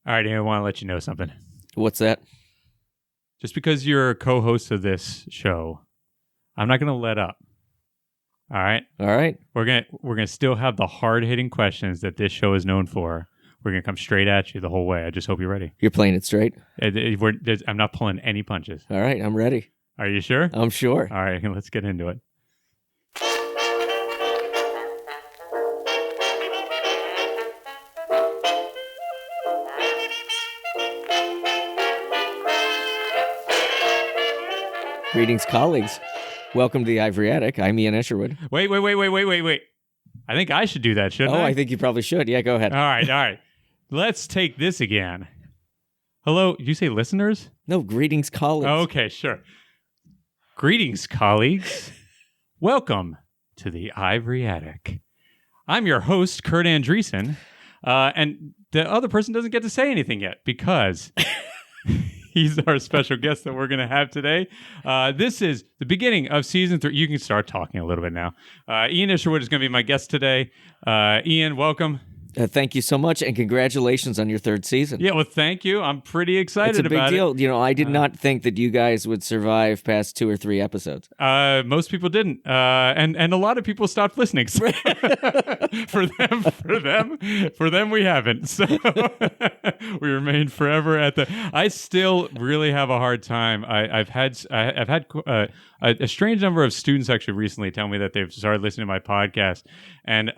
All right, I want to let you know something. What's that? Just because you're a co-host of this show, I'm not going to let up. All right? All right. We're gonna still have the hard-hitting questions that this show is known for. We're going to come straight at you the whole way. I just hope you're ready. You're playing it straight? I'm not pulling any punches. All right, I'm ready. Are you sure? I'm sure. All right, let's get into it. Greetings, colleagues. Welcome to the Ivory Attic. I'm Ian Escherwood. Wait. I think I should do that, shouldn't I? I think you probably should. Yeah, go ahead. All right. Let's take this again. Hello, did you say listeners? No, greetings, colleagues. Okay, sure. Greetings, colleagues. Welcome to the Ivory Attic. I'm your host, Kurt Andreessen, and the other person doesn't get to say anything yet because he's our special guest that we're going to have today. This is the beginning of season 3. You can start talking a little bit now. Ian Escherwood is going to be my guest today. Ian, welcome. Thank you so much, and congratulations on your 3rd season. Yeah, well, thank you. I'm pretty excited about it. It's a big deal. You know, I did not think that you guys would survive past 2 or 3 episodes. Most people didn't, and a lot of people stopped listening. So for them, we haven't. So we remain forever at the. I still really have a hard time. I've had a strange number of students actually recently tell me that they've started listening to my podcast, and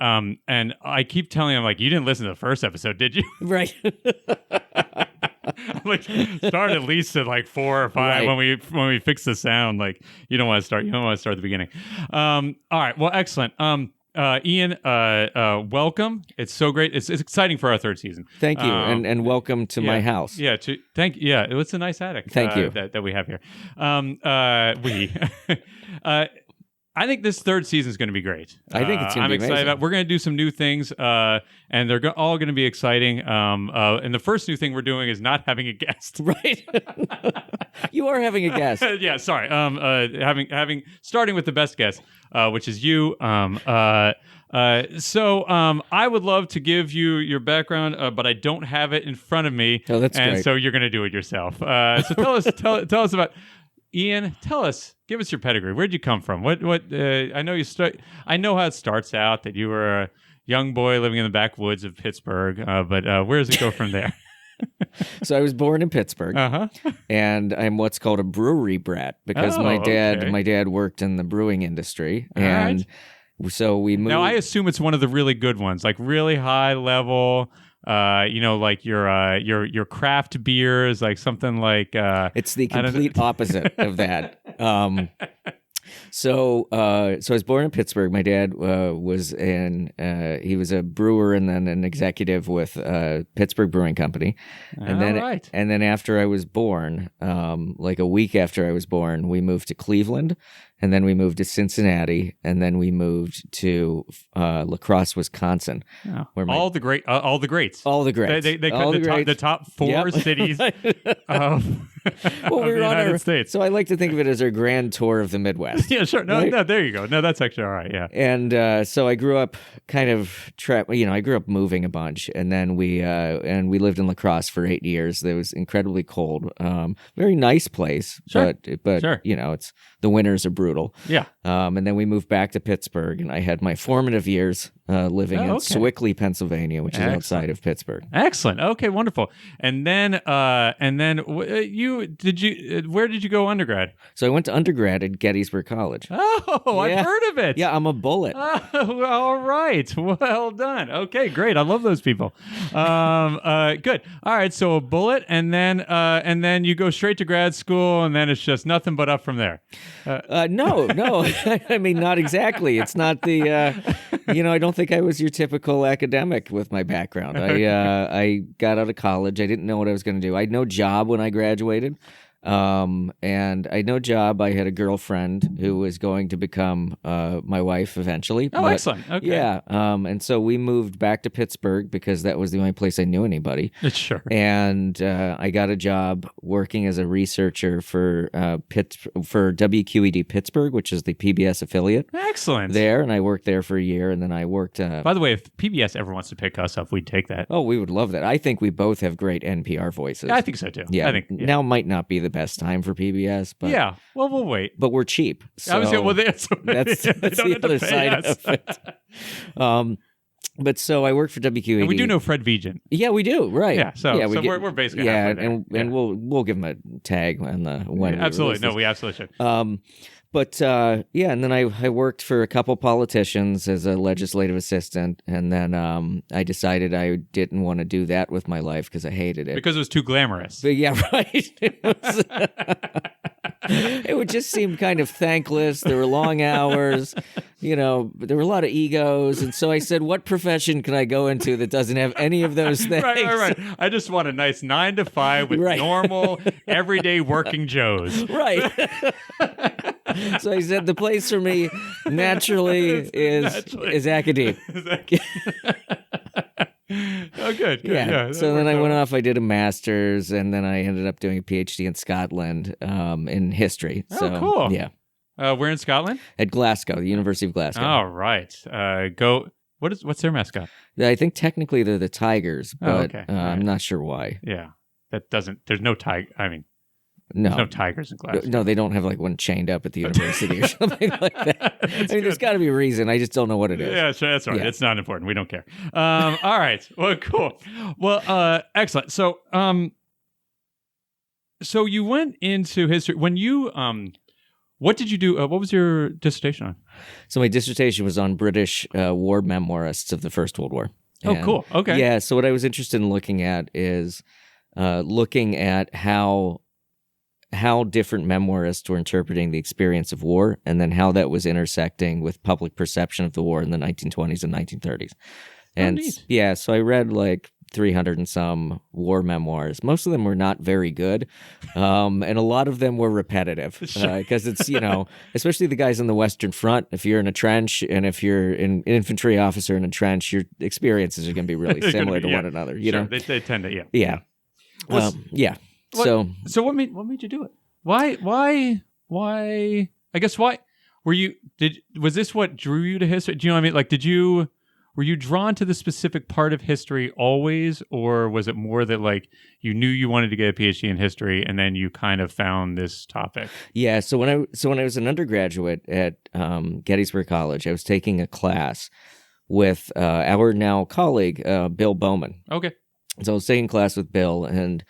I keep telling them, like, you didn't listen to the first episode, did you? Right. I'm like, start at least at like 4 or 5 right. when we fix the sound. Like, you don't want to start at the beginning. All right, well, excellent. Ian, welcome. It's so great. It's exciting for our 3rd season. Thank you, and welcome to my house. Yeah, it's a nice attic. Thank you that we have here. I think this 3rd season is going to be great. I think it's going to be amazing. I'm excited about. We're going to do some new things, and they're all going to be exciting. And the first new thing we're doing is not having a guest. Right. You are having a guest. Yeah. Sorry. Starting with the best guest, which is you. So I would love to give you your background, but I don't have it in front of me. Oh, that's and great. So you're going to do it yourself. So tell us about. Ian, give us your pedigree. Where'd you come from? I know I know how it starts out, that you were a young boy living in the backwoods of Pittsburgh, but where does it go from there? So I was born in Pittsburgh, and I'm what's called a brewery brat because my dad worked in the brewing industry, and so we moved. Now I assume it's one of the really good ones, like really high level. Like your craft beers, like something like it's the complete opposite of that. So I was born in Pittsburgh. My dad was he was a brewer and then an executive with Pittsburgh Brewing Company. And then after I was born, like a week after I was born, we moved to Cleveland, and then we moved to Cincinnati, and then we moved to La Crosse, Wisconsin. Oh. All the greats. All the greats. The top 4 cities of the United States. So I like to think of it as our grand tour of the Midwest. Yeah, sure. No, there you go. No, that's actually all right. Yeah. And so I grew up kind of I grew up moving a bunch, and then we lived in La Crosse for 8 years. It was incredibly cold. Very nice place, but sure. It's the winters are brutal. Yeah. And then we moved back to Pittsburgh, and I had my formative years living in Sewickley, Pennsylvania, which is outside of Pittsburgh. Excellent. Okay, wonderful. And then where did you go undergrad? So I went to undergrad at Gettysburg College. Oh, yeah. I've heard of it. Yeah, I'm a bullet. Oh, all right. Well done. Okay, great. I love those people. Good. All right. So a bullet, and then you go straight to grad school, and then it's just nothing but up from there. No. I mean, not exactly. It's not the. I don't think I was your typical academic with my background. I got out of college. I didn't know what I was going to do. I had no job when I graduated. And I had no job. I had a girlfriend who was going to become my wife eventually. Oh, excellent. Okay. Yeah. And so we moved back to Pittsburgh because that was the only place I knew anybody. Sure. And I got a job working as a researcher for WQED Pittsburgh, which is the PBS affiliate. Excellent. There, and I worked there for a year, and then I worked... By the way, if PBS ever wants to pick us up, we'd take that. Oh, we would love that. I think we both have great NPR voices. I think so, too. Yeah. I think, Now might not be the best time for PBS, but... Yeah, well, we'll wait. But we're cheap. So that's the other side of it. But so I worked for WQED. And we do know Fred Vigent. Yeah, we do. Right. Yeah. So we're basically halfway there. And we'll give him a tag on the when. Absolutely. No, we absolutely should. But and then I worked for a couple politicians as a legislative assistant, and then I decided I didn't want to do that with my life because I hated it. Because it was too glamorous. But yeah, right. It would just seem kind of thankless. There were long hours, there were a lot of egos. And so I said, what profession can I go into that doesn't have any of those things? Right. I just want a nice 9 to 5 with normal, everyday working Joes. Right. So I said, the place for me naturally is academia. Oh, good. Yeah. So then I went off. I did a master's, and then I ended up doing a PhD in Scotland in history. Oh, cool. Yeah. Where in Scotland? At Glasgow, the University of Glasgow. Oh, right. What's their mascot? I think technically they're the Tigers, but okay. I'm not sure why. Yeah. There's no tiger. I mean, no. There's no tigers in Glasgow. No, they don't have like one chained up at the university or something like that. There's got to be a reason. I just don't know what it is. Yeah, sure, that's right. Yeah. It's not important. We don't care. All right. Well, cool. Well, excellent. So, so you went into history when you what did you do? What was your dissertation on? So my dissertation was on British war memoirists of the First World War. Oh, cool. Okay. Yeah. So what I was interested in looking at is looking at how different memoirists were interpreting the experience of war, and then how that was intersecting with public perception of the war in the 1920s and 1930s. And neat. So I read like 300 and some war memoirs. Most of them were not very good, and a lot of them were repetitive because it's, especially the guys on the Western Front. If you're in a trench and if you're an infantry officer in a trench, your experiences are going to be really similar to one another. You know, they tend to, yeah. Yeah. Yeah. So what made you do it? Why? I guess why was this what drew you to history? Do you know what I mean? Like, were you drawn to the specific part of history always, or was it more that like you knew you wanted to get a PhD in history and then you kind of found this topic? Yeah. So when I was an undergraduate at Gettysburg College, I was taking a class with our now colleague Bill Bowman. Okay. So I was taking class with Bill, and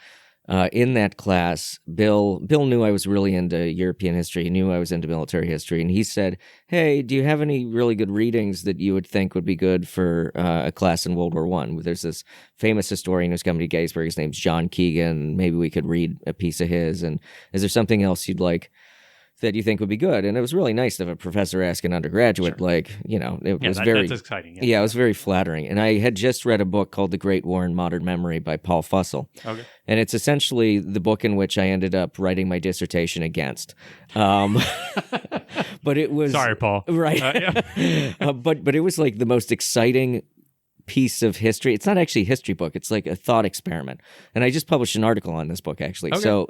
in that class, Bill knew I was really into European history. He knew I was into military history. And he said, hey, do you have any really good readings that you would think would be good for a class in World War I? There's this famous historian who's coming to Gettysburg. His name's John Keegan. Maybe we could read a piece of his. And is there something else you'd like that you think would be good? And it was really nice to have a professor ask an undergraduate, it was very that's exciting. Yeah, it was very flattering. And I had just read a book called The Great War in Modern Memory by Paul Fussell. Okay. And it's essentially the book in which I ended up writing my dissertation against. But it was... Sorry, Paul. Right. Yeah. But it was like the most exciting piece of history. It's not actually a history book. It's like a thought experiment. And I just published an article on this book, actually. Okay. So,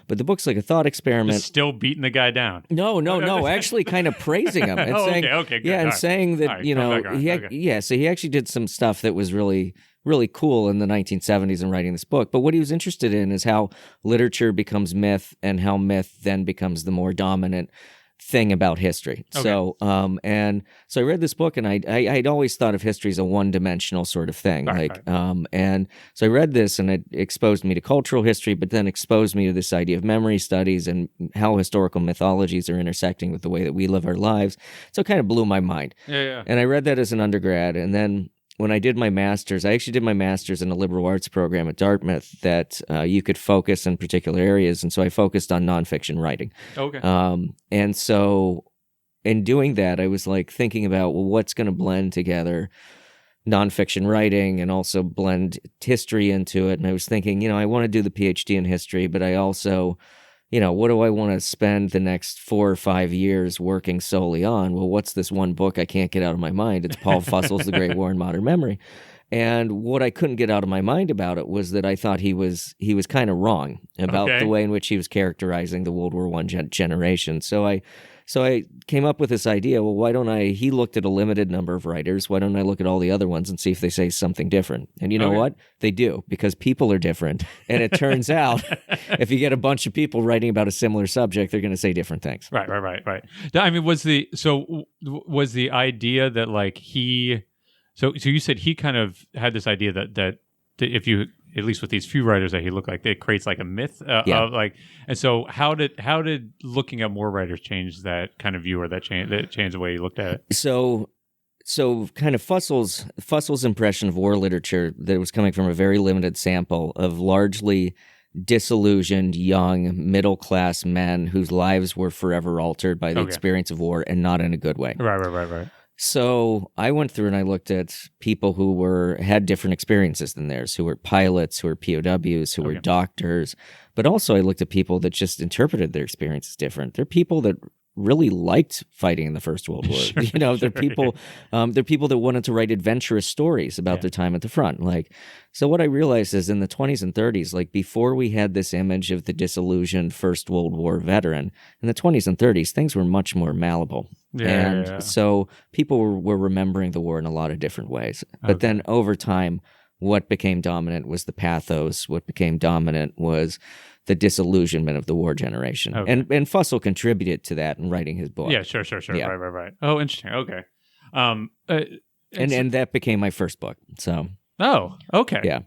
but the book's like a thought experiment. Just still beating the guy down. No. Actually kind of praising him. And saying, okay, good. Yeah, and saying that, so he actually did some stuff that was really, really cool in the 1970s in writing this book. But what he was interested in is how literature becomes myth and how myth then becomes the more dominant thing about history. Okay. So I read this book, and I'd always thought of history as a one-dimensional sort of thing. And so I read this, and it exposed me to cultural history, but then exposed me to this idea of memory studies and how historical mythologies are intersecting with the way that we live our lives. So it kind of blew my mind. Yeah. And I read that as an undergrad, and then when I did my master's, I actually did my master's in a liberal arts program at Dartmouth that you could focus in particular areas. And so I focused on nonfiction writing. Okay. And so in doing that, I was like thinking about, well, what's going to blend together nonfiction writing and also blend history into it. And I was thinking, I want to do the PhD in history, but I also, what do I want to spend the next 4 or 5 years working solely on? Well, what's this one book I can't get out of my mind? It's Paul Fussel's The Great War in Modern Memory. And what I couldn't get out of my mind about it was that I thought he was kind of wrong about the way in which he was characterizing the World War I generation. So I came up with this idea. Well, why don't I? He looked at a limited number of writers. Why don't I look at all the other ones and see if they say something different? And you know what? They do, because people are different. And it turns out, if you get a bunch of people writing about a similar subject, they're going to say different things. Right. I mean, was the idea that like he? So you said he kind of had this idea that if you, at least with these few writers that he looked like, it creates like a myth of like, and so how did looking at more writers change that kind of view, or that change the way you looked at it? So kind of Fussel's impression of war literature, that was coming from a very limited sample of largely disillusioned young middle-class men whose lives were forever altered by the experience of war, and not in a good way. Right. So I went through and I looked at people who had different experiences than theirs, who were pilots, who were POWs, who were doctors. But also I looked at people that just interpreted their experiences different. They're people that really liked fighting in the First World War. They're people that wanted to write adventurous stories about their time at the front. So what I realized is in the 20s and 30s, like before we had this image of the disillusioned First World War veteran, in the 20s and 30s, things were much more malleable. So people were remembering the war in a lot of different ways. But then over time, what became dominant was the pathos. What became dominant was the disillusionment of the war generation. And Fussell contributed to that in writing his book. Yeah, sure. Yeah. Right. Oh, interesting. Okay. And that became my first book. So. Oh, okay. Yeah.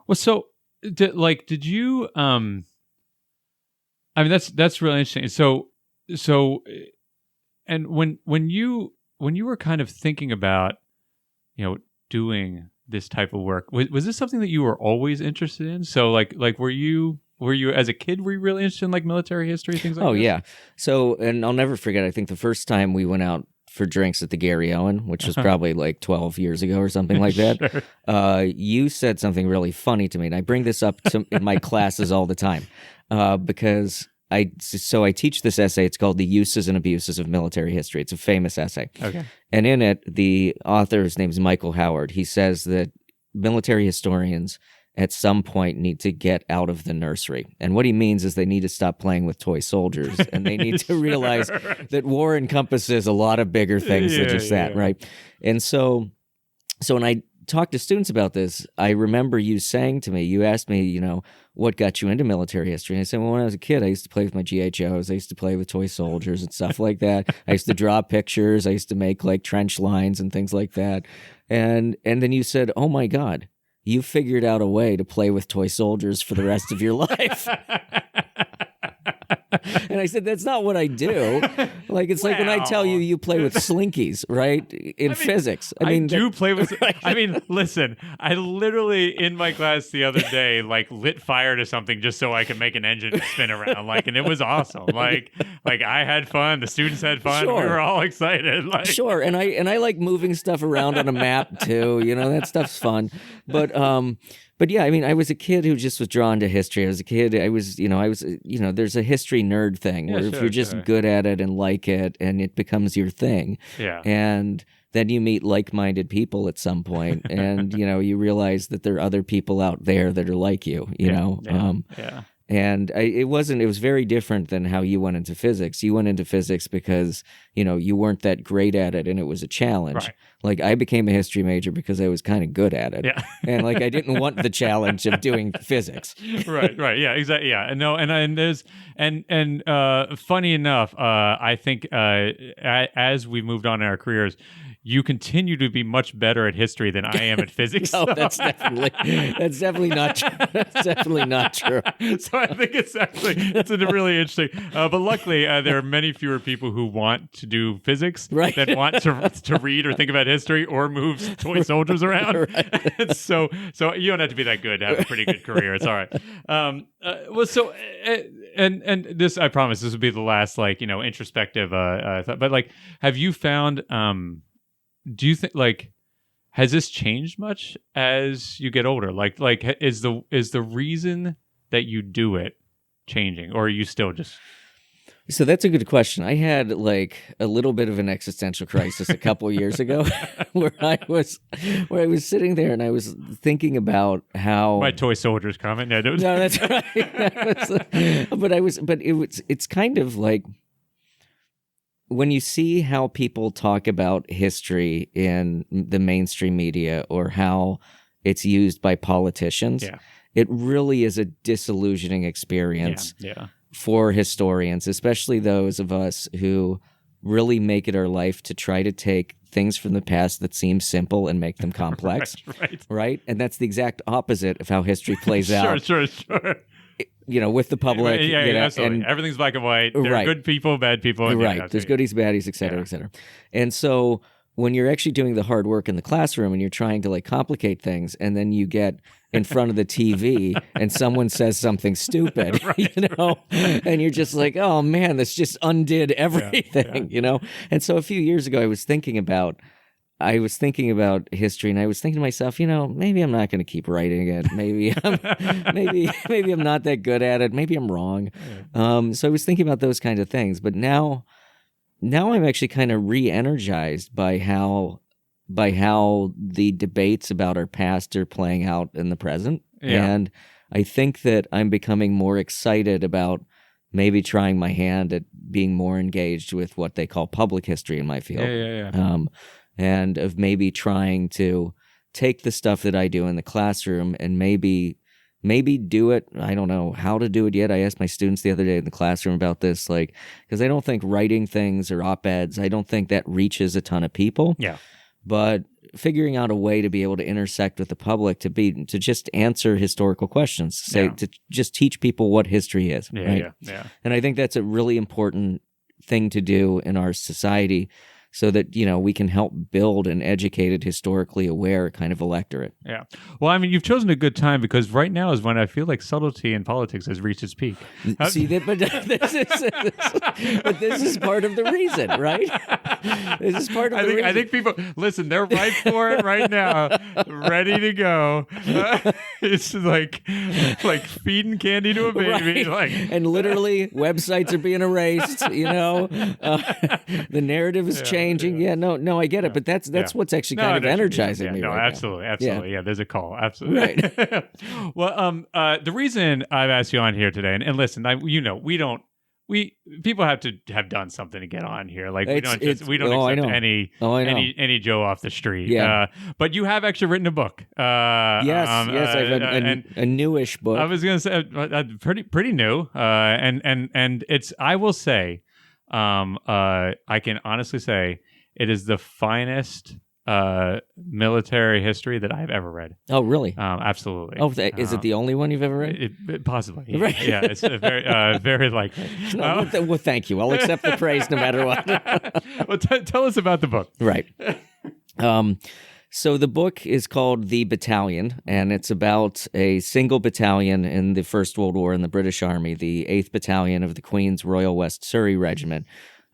Well, so did you? I mean, that's really interesting. So, and when you were kind of thinking about, doing this type of work, was this something that you were always interested in? So, like were you as a kid, were you really interested in like military history, things like that? Oh, yeah. So, and I'll never forget, I think the first time we went out for drinks at the Gary Owen, which was probably like 12 years ago or something like that, sure. You said something really funny to me. And I bring this up in my classes all the time because I teach this essay. It's called The Uses and Abuses of Military History. It's a famous essay. Okay. And in it, the author's name is Michael Howard. He says that military historians at some point need to get out of the nursery. And what he means is they need to stop playing with toy soldiers, and they need to realize that war encompasses a lot of bigger things than just that, right? And so when I talk to students about this, I remember you saying to me, you asked me, what got you into military history? And I said, well, when I was a kid, I used to play with my GHOs. I used to play with toy soldiers and stuff like that. I used to draw pictures. I used to make like trench lines and things like that. And then you said, oh my God, you figured out a way to play with toy soldiers for the rest of your life. And I said, that's not what I do. Like, it's like when I tell you play with slinkies, right? In physics. I do play with, I mean, listen, I literally in my class the other day, like lit fire to something just so I could make an engine spin around. And it was awesome. Like I had fun. The students had fun. Sure. We were all excited. Sure. And I like moving stuff around on a map too. That stuff's fun. But yeah, I mean, I was a kid who just was drawn to history. I was a kid. I was, there's a history nerd thing where if you're just good at it and like it, and it becomes your thing. Yeah. And then you meet like-minded people at some point, and you realize that there are other people out there that are like you. Yeah. And it was very different than how you went into physics. You went into physics because, you weren't that great at it and it was a challenge. Right. Like I became a history major because I was kind of good at it. Yeah. And I didn't want the challenge of doing physics. Right. Yeah, exactly. Yeah. No, and there's, and funny enough, I think as we moved on in our careers, you continue to be much better at history than I am at physics. No, that's definitely not true. That's definitely not true. So I think it's a really interesting. But luckily, there are many fewer people who want to do physics than want to read or think about history or move toy soldiers around. Right. So you don't have to be that good to have a pretty good career. It's all right. And this, I promise, this will be the last introspective thought. But have you found? Do you think has this changed much as you get older? Is the reason that you do it changing, or are you still just? So that's a good question. I had like a little bit of an existential crisis a couple years ago, where I was sitting there and I was thinking about how My toy soldier's coming. No, that's right. It's kind of like when you see how people talk about history in the mainstream media or how it's used by politicians. Yeah. It really is a disillusioning experience. Yeah. For historians, especially those of us who really make it our life to try to take things from the past that seem simple and make them complex. Right? And that's the exact opposite of how history plays out. Sure. With the public. Yeah, absolutely. And everything's black and white. There are good people, bad people. And right. There's goodies, baddies, et cetera, et cetera. And so when you're actually doing the hard work in the classroom and you're trying to like complicate things, and then you get in front of the TV and someone says something stupid, and you're just like, oh man, this just undid everything, And so a few years ago, I was thinking about history, and I was thinking to myself, maybe I'm not going to keep writing it. Maybe I'm not that good at it. Maybe I'm wrong. So I was thinking about those kind of things, but now I'm actually kind of re-energized by how the debates about our past are playing out in the present. Yeah. And I think that I'm becoming more excited about maybe trying my hand at being more engaged with what they call public history in my field. And of maybe trying to take the stuff that I do in the classroom and maybe do it. I don't know how to do it yet. I asked my students the other day in the classroom about this, because I don't think writing things or op-eds, I don't think that reaches a ton of people. Yeah. But figuring out a way to be able to intersect with the public, to just answer historical questions, to just teach people what history is. Yeah. And I think that's a really important thing to do in our society, so that, we can help build an educated, historically aware kind of electorate. Yeah. Well, I mean, you've chosen a good time, because right now is when I feel like subtlety in politics has reached its peak. See, but this is part of the reason, right? This is part of the reason. I think people, listen, they're ripe for it right now, ready to go. It's like feeding candy to a baby. Right. And literally, websites are being erased, the narrative is changing. Yeah, no, I get it, but that's what's actually kind of energizing me. Right absolutely. Yeah, there's a call. Absolutely. Right. Well, the reason I've asked you on here today, and listen, people have to have done something to get on here. Like we don't accept any Joe off the street. Yeah. But you have actually written a book. Yes, I've a newish book. I was going to say pretty new. And it's, I will say, I can honestly say it is the finest military history that I've ever read. Oh, really? Absolutely. Oh, is it the only one you've ever read? Possibly. Yeah. Right. Yeah, it's very likely. Well, thank you. I'll accept the praise no matter what. Well, tell us about the book. Right. So the book is called The Battalion, and it's about a single battalion in the First World War in the British Army, the 8th Battalion of the Queen's Royal West Surrey Regiment,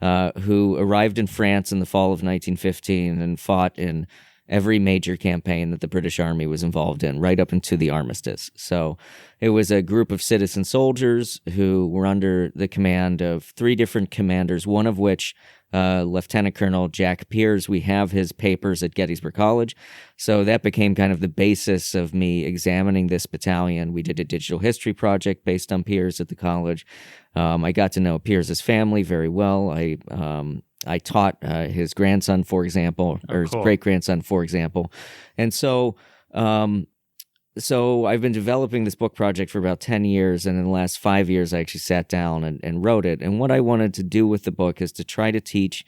who arrived in France in the fall of 1915 and fought in every major campaign that the British Army was involved in, right up into the armistice. So it was a group of citizen soldiers who were under the command of 3 different commanders, one of which Lieutenant Colonel Jack Peers. We have his papers at Gettysburg College. So that became kind of the basis of me examining this battalion. We did a digital history project based on Peers at the college. I got to know Peers' family very well. I taught his grandson, for example, or his great-grandson, for example. And so I've been developing this book project for about 10 years, and in the last 5 years, I actually sat down and wrote it. And what I wanted to do with the book is to try to teach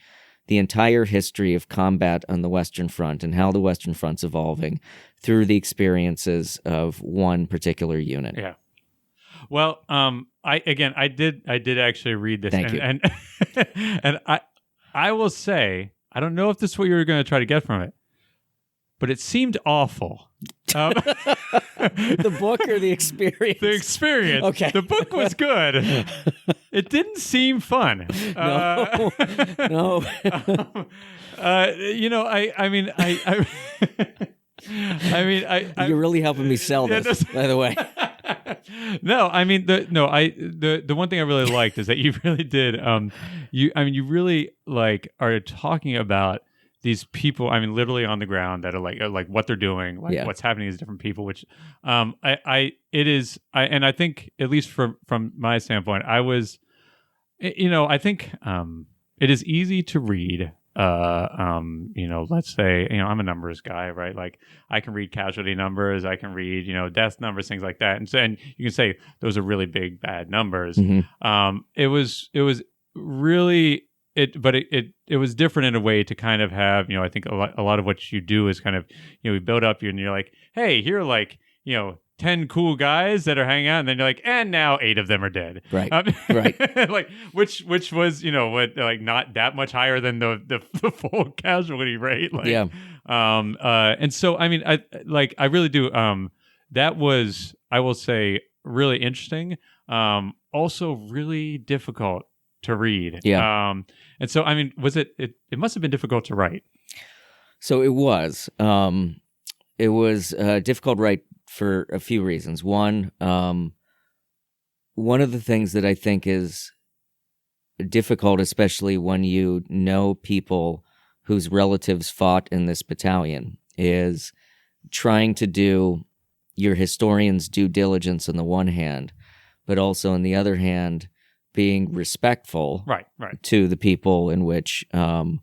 the entire history of combat on the Western Front and how the Western Front's evolving through the experiences of one particular unit. Yeah. Well, I did actually read this. Thank you. And I will say, I don't know if this is what you were going to try to get from it, but it seemed awful. The book or the experience? The experience. Okay. The book was good. It didn't seem fun. No. You're really helping me sell this, by the way. No, I mean the one thing I really liked is that you really did you really like are talking about these people, I mean literally on the ground that are like what they're doing, like what's happening to different people, which I think at least from my standpoint, I was I think it is easy to read let's say, I'm a numbers guy, right? Like I can read casualty numbers, I can read, death numbers, things like that. And you can say those are really big, bad numbers. Mm-hmm. It was really, but it was different in a way to kind of have, I think a lot of what you do is kind of, we build up you and you're like, hey, here are like, 10 cool guys that are hanging out, and then you're like, and now 8 of them are dead. Right. Right. Like, which was, like not that much higher than the full casualty rate. Like, yeah. And so, I mean, I really do. That was, I will say, really interesting. Also really difficult to read. Yeah. And so, I mean, it must have been difficult to write. So it was. It was difficult to write for a few reasons. One of the things that I think is difficult, especially when you know people whose relatives fought in this battalion, is trying to do your historian's due diligence on the one hand, but also on the other hand, being respectful right. to the people in which you're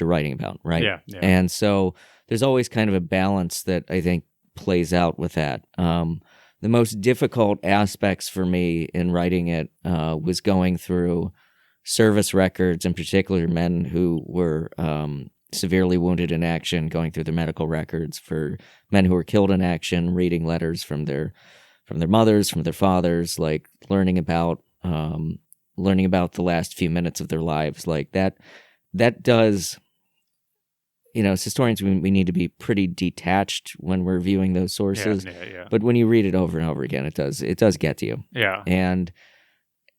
writing about, right? Yeah. And so there's always kind of a balance that I think plays out with that. The most difficult aspects for me in writing it was going through service records, in particular men who were severely wounded in action, going through their medical records for men who were killed in action, reading letters from their mothers, from their fathers, like learning about the last few minutes of their lives. Like that does, as historians, we need to be pretty detached when we're viewing those sources. Yeah. But when you read it over and over again, it does get to you. Yeah. And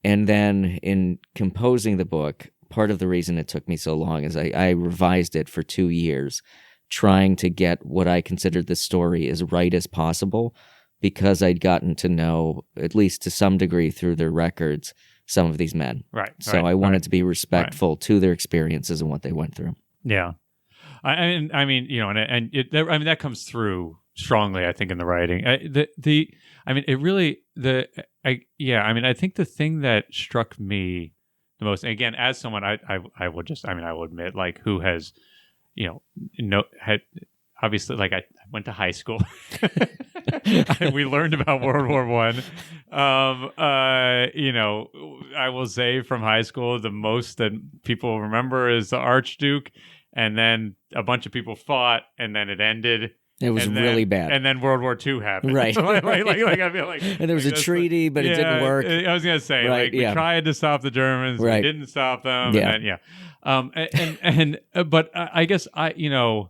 then in composing the book, part of the reason it took me so long is I revised it for 2 years, trying to get what I considered the story as right as possible, because I'd gotten to know, at least to some degree through their records, some of these men. Right. So I wanted to be respectful to their experiences and what they went through. Yeah. I mean, that comes through strongly, I think, in the writing. I think the thing that struck me the most, again, as someone, I will admit, like, who has, had obviously, like, I went to high school. We learned about World War I. I will say from high school, the most that people remember is the Archduke. And then a bunch of people fought, and then it ended. It was really bad. And then World War II happened. Right. like I feel like. And there was a treaty, but it didn't work. I was going to say, we tried to stop the Germans, we didn't stop them. Yeah. And but I guess again,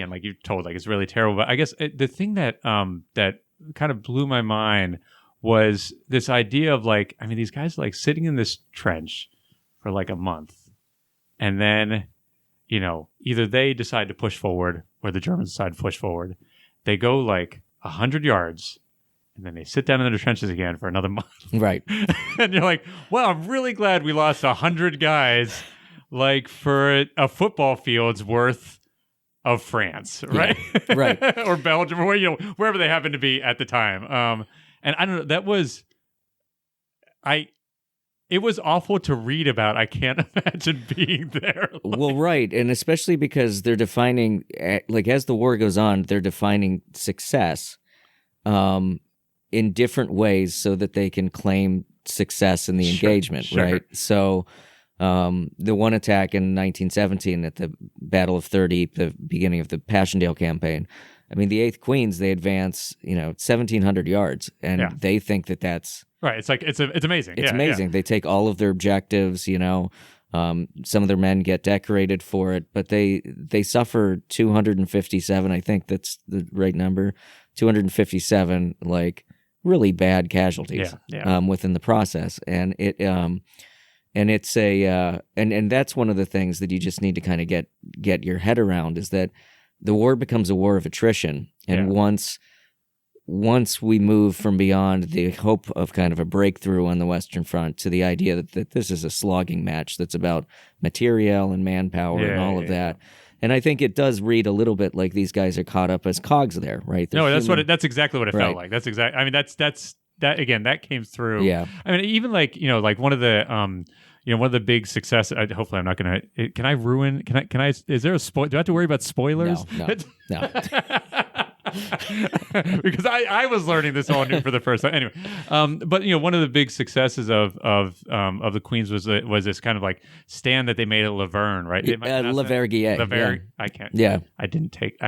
like you told, like it's really terrible. But I guess the thing that kind of blew my mind was this idea of like, I mean, these guys like sitting in this trench for like a month, and then, either they decide to push forward or the Germans decide to push forward. They go like 100 yards, and then they sit down in the trenches again for another month. Right. And you're like, well, I'm really glad we lost 100 guys, like for a football field's worth of France, right? Yeah, right. Or Belgium, or wherever they happen to be at the time. And I don't know, that was, it was awful to read about. I can't imagine being there. Well, right. And especially because they're defining, like, as the war goes on, they're defining success in different ways so that they can claim success in the engagement, right? So the one attack in 1917 at the Battle of 30, the beginning of the Passchendaele campaign, I mean, the 8th Queens, they advance, 1,700 yards, and they think that that's... Right, it's like it's amazing. It's amazing. Yeah. They take all of their objectives. Some of their men get decorated for it, but they suffer 257. I think that's the right number. 257 like really bad casualties within the process, and it's and that's one of the things that you just need to kind of get your head around, is that the war becomes a war of attrition, and once once we move from beyond the hope of kind of a breakthrough on the Western Front to the idea that this is a slogging match that's about materiel and manpower and all of that. And I think it does read a little bit like these guys are caught up as cogs there, right? No, that's exactly what it felt like. That's exactly. I mean, that's that again. That came through. Yeah. I mean, even like like one of the one of the big successes. Hopefully, I'm not gonna. Can I ruin? Can I? Is there a spoil? Do I have to worry about spoilers? No. Because I was learning this all new for the first time. Anyway, but one of the big successes of the Queens was this kind of like stand that they made at Laverne, right? Lavergier. I can't. Yeah. I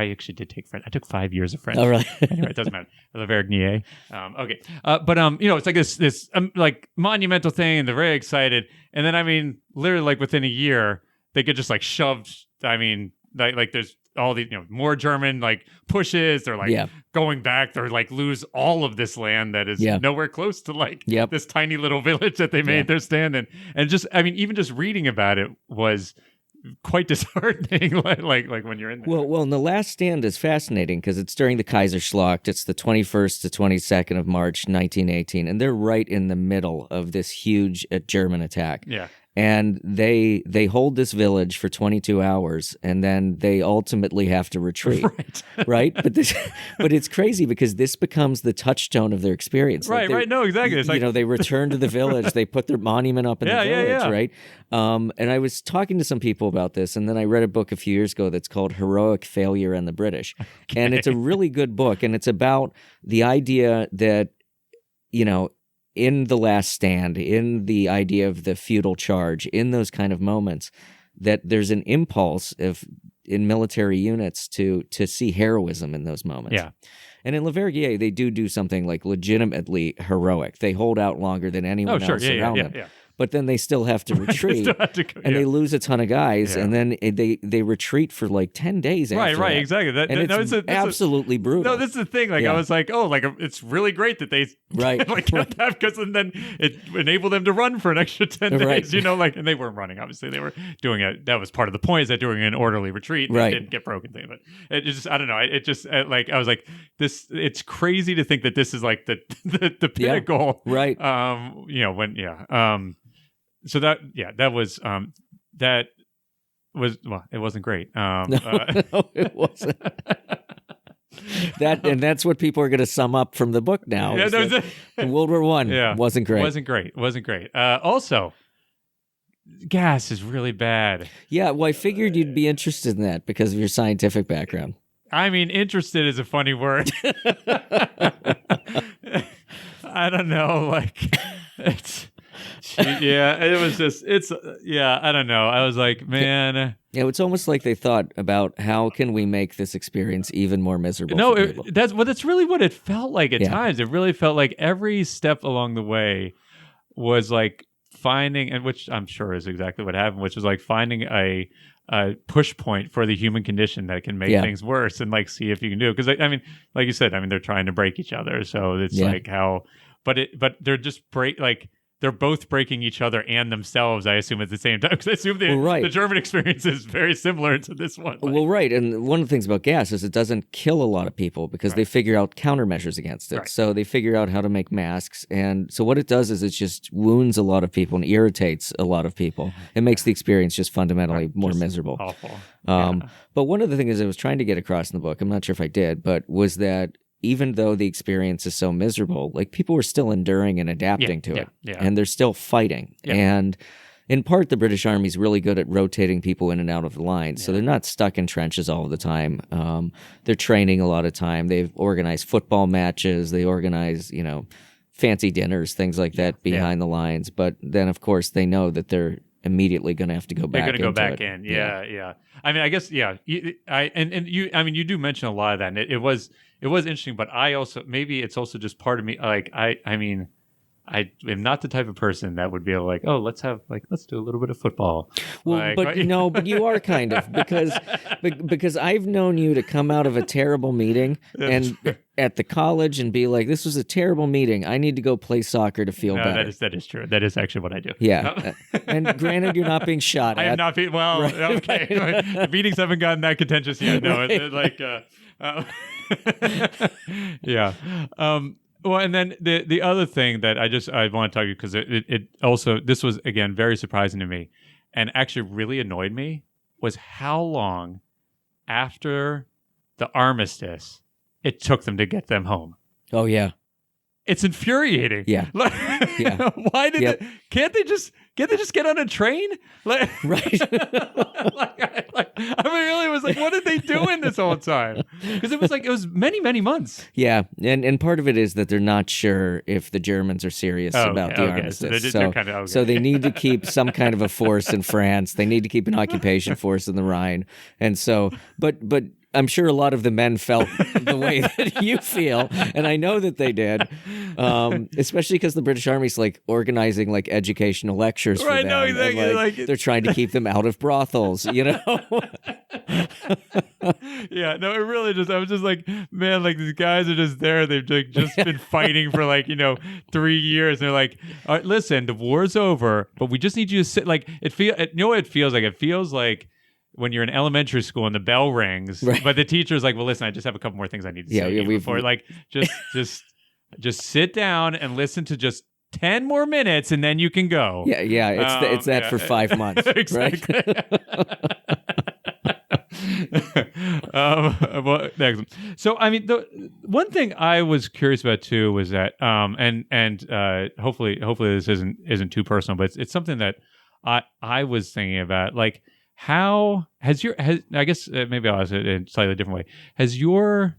actually did take French. I took 5 years of French. Oh, really? Anyway, it doesn't matter. Lavergier. Okay. But it's like this like monumental thing, and they're very excited. And then, I mean, literally like within a year, they get just like shoved. I mean, like there's all these, more German like pushes. They're like going back. They're like lose all of this land that is nowhere close to like this tiny little village that they made their stand in. And just, I mean, even just reading about it was quite disheartening. like when you're in there. Well, and the last stand is fascinating because it's during the Kaiserschlacht. It's the 21st to 22nd of March, 1918, and they're right in the middle of this huge German attack. Yeah. And they hold this village for 22 hours, and then they ultimately have to retreat. Right? But it's crazy because this becomes the touchstone of their experience. Right. No, exactly. It's they return to the village. They put their monument up in the village, right? And I was talking to some people about this, and then I read a book a few years ago that's called Heroic Failure and the British. Okay. And it's a really good book, and it's about the idea that, in the last stand, in the idea of the feudal charge, in those kind of moments, that there's an impulse in military units to see heroism in those moments. Yeah. And in Lavergier, they do something like legitimately heroic. They hold out longer than anyone else around them. Yeah. But then they still have to retreat, and they lose a ton of guys, and then they retreat for like 10 days after that. Exactly. It's absolutely brutal. No, this is the thing. Like I was like, it's really great that they kept that, because then it enabled them to run for an extra 10 days. And they weren't running. Obviously, they were doing it. That was part of the point, is that doing an orderly retreat, they didn't get broken. But it just, I don't know. It just like I was like, this. It's crazy to think that this is like the pinnacle, right? So that was well, it wasn't great. No, it wasn't. That's what people are going to sum up from the book now. World War I wasn't great. Also, gas is really bad. Yeah, well, I figured you'd be interested in that because of your scientific background. I mean, interested is a funny word. I don't know, like it's. It was just, I don't know. I was like, man. Yeah, it's almost like they thought about how can we make this experience even more miserable. No, that's really what it felt like at times. It really felt like every step along the way was like finding, and which I'm sure is exactly what happened, which was like finding a push point for the human condition that can make things worse, and like see if you can do it. Because I mean, like you said, I mean, they're trying to break each other, so it's like how, but they're just they're both breaking each other and themselves, I assume, at the same time. Because I assume the German experience is very similar to this one. Well, right. And one of the things about gas is it doesn't kill a lot of people because they figure out countermeasures against it. Right. So they figure out how to make masks. And so what it does is it just wounds a lot of people and irritates a lot of people. It makes the experience just fundamentally more miserable. Awful. But one of the things I was trying to get across in the book, I'm not sure if I did, but was that even though the experience is so miserable, like people were still enduring and adapting to it. Yeah. And they're still fighting. Yeah. And in part, the British Army is really good at rotating people in and out of the lines. Yeah. So they're not stuck in trenches all the time. They're training a lot of time. They've organized football matches. They organize, fancy dinners, things like that behind the lines. But then, of course, they know that they're immediately going to have to go back. They're going to go back in. Yeah. I mean, I guess, you do mention a lot of that. And it was interesting, but I also, maybe it's also just part of me. Like, I am not the type of person that would be like, oh, let's do a little bit of football. Well, but you are kind of, because I've known you to come out of a terrible meeting and at the college and be like, this was a terrible meeting. I need to go play soccer to feel better. That is true. That is actually what I do. Yeah. And granted, you're not being shot at. I am not being, okay. The meetings haven't gotten that contentious yet. No, Yeah. Well, and then the other thing that I want to tell you, because it also, this was, again, very surprising to me and actually really annoyed me, was how long after the armistice it took them to get them home. Oh, yeah. It's infuriating. Yeah. Yeah. Why did can't they just get on a train? Like, right. I really was like, what did they do in this whole time? Because it was many, many months. Yeah. And part of it is that they're not sure if the Germans are serious about the armistice. So they need to keep some kind of a force in France. They need to keep an occupation force in the Rhine. And so, but I'm sure a lot of the men felt the way that you feel, and I know that they did, especially because the British Army's like organizing like educational lectures for them. No, exactly. And, like, they're trying to keep them out of brothels, you know? Yeah, no, it really just, I was just like, man, like these guys are just there. They've like, just been fighting for like, 3 years. And they're like, all right, listen, the war's over, but we just need you to sit. Like, you know what it feels like? It feels like when you're in elementary school and the bell rings, right, but the teacher's like, well, listen, I just have a couple more things I need to say before. Like, just sit down and listen to just 10 more minutes and then you can go. Yeah. It's that for 5 months. Exactly. Well, excellent. So, I mean, the one thing I was curious about too was that, hopefully this isn't too personal, but it's something that I was thinking about, like, how I guess maybe I'll ask it in a slightly different way. Has your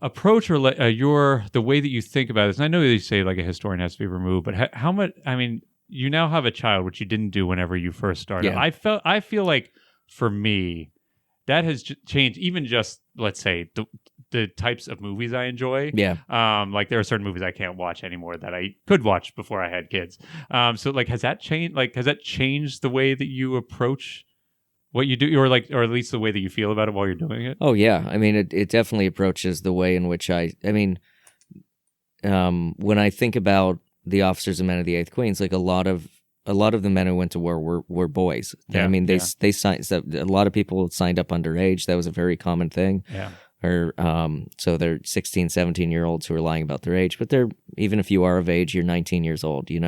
approach or the way that you think about this, and I know you say like a historian has to be removed, but how much, I mean, you now have a child, which you didn't do whenever you first started. Yeah. I feel like for me, that has changed even just, let's say, the types of movies I enjoy. Yeah. Like there are certain movies I can't watch anymore that I could watch before I had kids. So like, has that changed? Like, has that changed the way that you approach what you do, or at least the way that you feel about it while you're doing it? Oh yeah. I mean, it definitely approaches the way in which when I think about the officers and men of the Eighth Queens, like a lot of the men who went to war were boys. Yeah, I mean, they signed. A lot of people signed up underage. That was a very common thing. Yeah. Or so they're 16, 17-year-olds who are lying about their age. But even if you are of age, you're 19 years old. You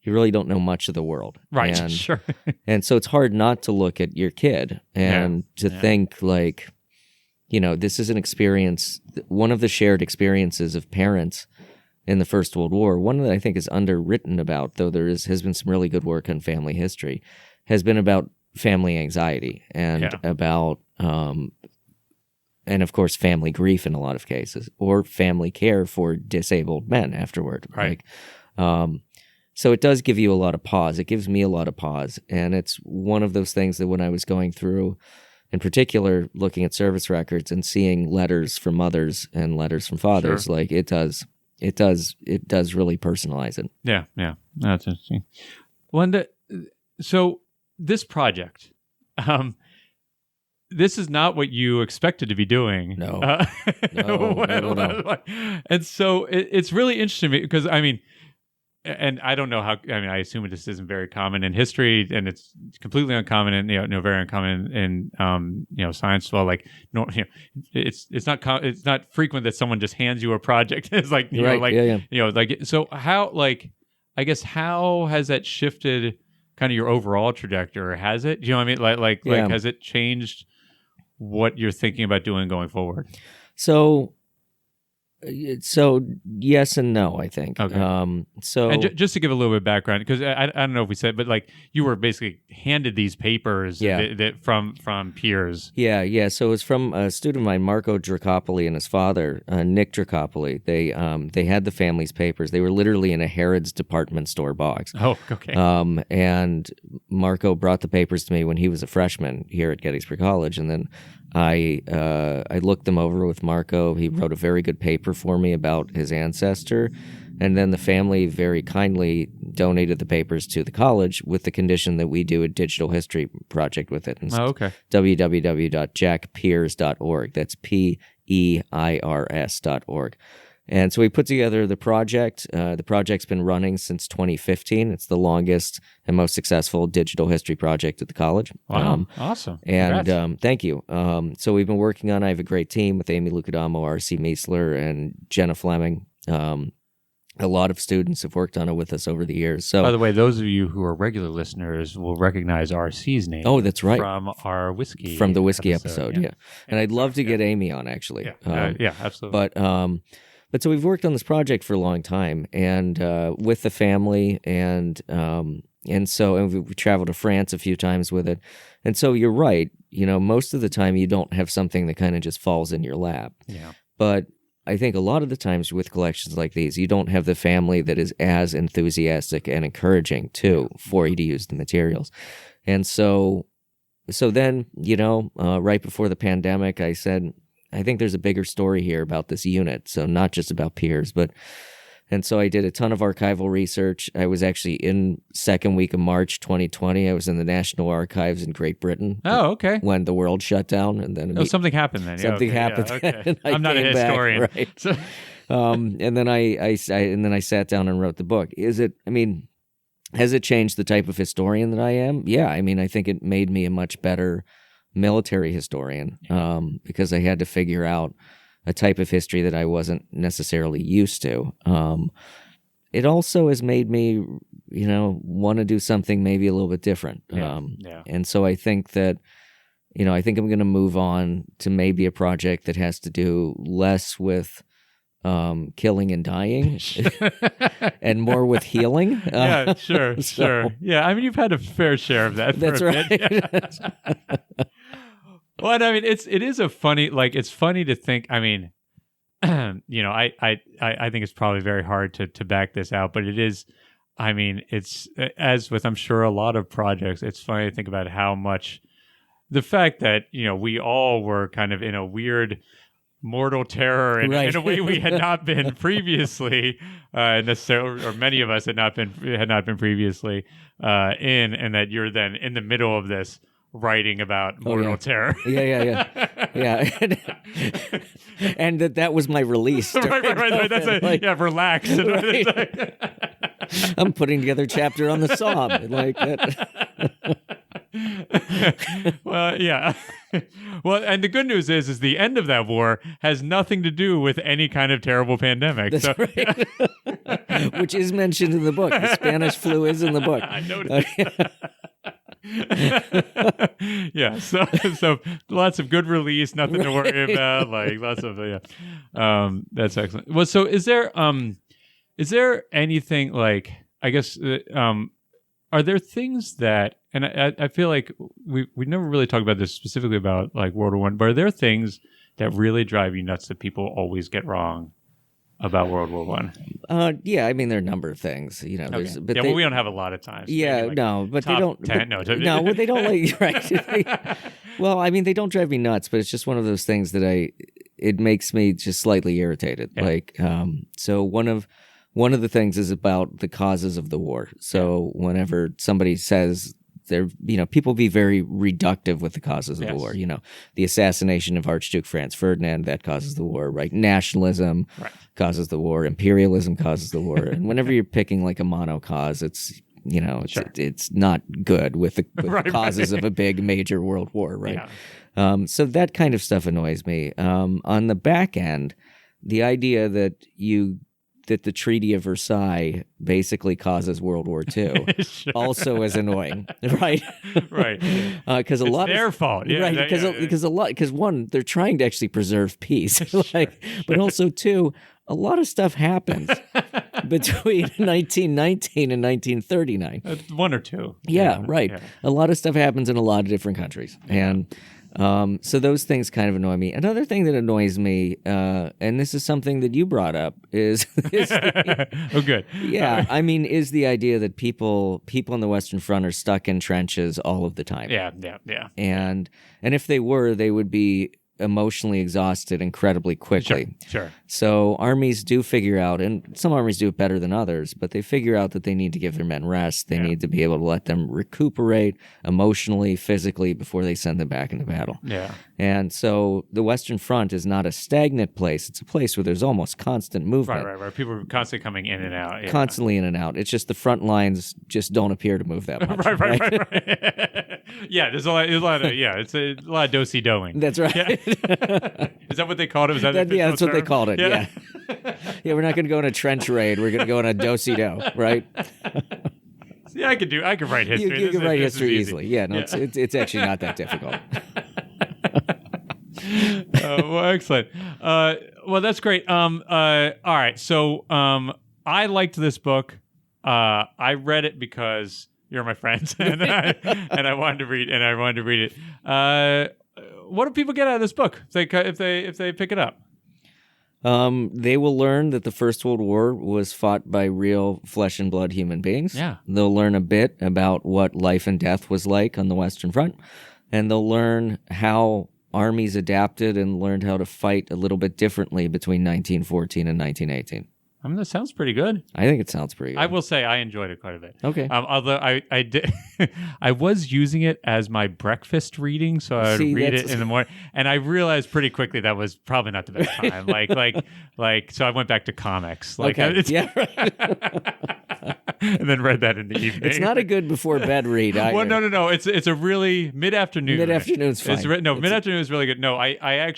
really don't know much of the world. Right. And, sure. And so it's hard not to look at your kid and to think like, this is an experience. One of the shared experiences of parents in the First World War, one that I think is underwritten about, though has been some really good work on family history, has been about family anxiety and about, and of course, family grief in a lot of cases, or family care for disabled men afterward. Right. So it does give you a lot of pause. It gives me a lot of pause. And it's one of those things that when I was going through, in particular, looking at service records and seeing letters from mothers and letters from fathers, sure, like it does really personalize it. Yeah, that's interesting. Well, so this project, this is not what you expected to be doing. No. No. And so it's really interesting because I mean, and I don't know how. I mean, I assume this isn't very common in history, and it's completely uncommon and very uncommon in science as well. Like, it's not frequent that someone just hands you a project. It's like so how, like, I guess, how has that shifted kind of your overall trajectory? Has it? You know what I mean? Like has it changed what you're thinking about doing going forward? So yes and no, I think. Okay. And just to give a little bit of background, because I don't know if we said, but like you were basically handed these papers from peers. Yeah. So it was from a student of mine, Marco Dracopoli, and his father, Nick Dracopoli. They had the family's papers. They were literally in a Harrods department store box. Oh, okay. And Marco brought the papers to me when he was a freshman here at Gettysburg College, and then I looked them over with Marco. He wrote a very good paper for me about his ancestor, and then the family very kindly donated the papers to the college with the condition that we do a digital history project with it. Okay. www.jackpeers.org. That's PEIRS.org. And so we put together the project. The project's been running since 2015. It's the longest and most successful digital history project at the college. Wow, awesome. And thank you. So we've been working on, I have a great team with Amy Lucadamo, R.C. Meisler, and Jenna Fleming. A lot of students have worked on it with us over the years. So, by the way, those of you who are regular listeners will recognize RC's name. Oh, that's right. From our whiskey. From the whiskey episode, yeah. And I'd love to get Amy on, actually. Yeah, absolutely. But so we've worked on this project for a long time, and with the family, and we traveled to France a few times with it. And so you're right. Most of the time you don't have something that kind of just falls in your lap. Yeah. But I think a lot of the times with collections like these, you don't have the family that is as enthusiastic and encouraging too for you to use the materials. And so then, right before the pandemic, I said, I think there's a bigger story here about this unit. So not just about peers, and so I did a ton of archival research. I was actually in second week of March 2020. I was in the National Archives in Great Britain. Oh, okay. When the world shut down, and then something happened then. Something happened. Yeah, okay. I'm not a historian, back, right? So, and then I sat down and wrote the book. Has it changed the type of historian that I am? Yeah. I think it made me a much better military historian because I had to figure out a type of history that I wasn't necessarily used to. It also has made me, want to do something maybe a little bit different. And so I think that, I think I'm going to move on to maybe a project that has to do less with killing and dying and more with healing. Yeah, sure. Yeah, you've had a fair share of that. That's right. Well, it is a funny, it's funny to think, I think it's probably very hard to back this out, but it is, it's, as with, I'm sure, a lot of projects, it's funny to think about how much the fact that, we all were kind of in a weird mortal terror in a way we had not been previously, necessarily, or many of us had not been previously and that you're then in the middle of this writing about mortal terror. Yeah. And that was my release. Right. That's relax. Right. I'm putting together a chapter on the Somme. Like that. Well, yeah. Well, and the good news is the end of that war has nothing to do with any kind of terrible pandemic. That's right. Which is mentioned in the book. The Spanish flu is in the book. I noticed. Yeah, so lots of good release, nothing to worry about, lots of that's excellent. Well, so is there anything I guess are there things that, and I feel like we never really talked about this specifically about World War I, but are there things that really drive you nuts that people always get wrong about World War I? Yeah, there are a number of things, There's, but we don't have a lot of time. So yeah, no, but they don't. 10, no, they don't right. Well, they don't drive me nuts, but it's just one of those things that it makes me just slightly irritated. Yeah. So one of the things is about the causes of the war. So whenever somebody says people be very reductive with the causes of the war. The assassination of Archduke Franz Ferdinand, that causes the war, right? Nationalism causes the war. Imperialism causes the war. And whenever you're picking a mono cause, it's it's not good with the causes of a big major world war, right? Yeah. So that kind of stuff annoys me. On the back end, the idea that the Treaty of Versailles basically causes World War II also is annoying, right? Right. Because it's their fault, right? Because one, they're trying to actually preserve peace, but also two, a lot of stuff happens between 1919 and 1939. One or two. Yeah, right. Yeah. A lot of stuff happens in a lot of different countries, and. So those things kind of annoy me. Another thing that annoys me, and this is something that you brought up, is oh, good. Yeah, is the idea that people on the Western Front are stuck in trenches all of the time. Yeah. And if they were, they would be emotionally exhausted incredibly quickly. Sure. So armies do figure out, and some armies do it better than others, but they figure out that they need to give their men rest. They need to be able to let them recuperate emotionally, physically before they send them back into battle. Yeah. And so the Western Front is not a stagnant place. It's a place where there's almost constant movement. Right. People are constantly coming in and out. Yeah. Constantly in and out. It's just the front lines just don't appear to move that much. Right. Yeah, there's a lot of it's a lot of do-si-doing. That's right. Yeah. Is that what they called it? Was that yeah, that's term? what they called it. Yeah. Yeah, we're not going to go on a trench raid. We're going to go on a do-si-do, right? Yeah, I could write history. You can write history easily. Yeah, no, it's actually not that difficult. Well, excellent. Well, that's great. All right. So, I liked this book. I read it because you're my friends, and I wanted to read it. What do people get out of this book if they pick it up? They will learn that the First World War was fought by real flesh and blood human beings. Yeah. They'll learn a bit about what life and death was like on the Western Front, and they'll learn how armies adapted and learned how to fight a little bit differently between 1914 and 1918. I mean, that sounds pretty good. I think it sounds pretty good. I will say I enjoyed it quite a bit. Okay. Although I did, I was using it as my breakfast reading, so I would read it in the morning, and I realized pretty quickly that was probably not the best time. So I went back to comics. Okay. Yeah. And then read that in the evening. It's not a good before bed read. Well, no. It's a really mid-afternoon. Mid-afternoon's fine. Mid-afternoon is really good. No, I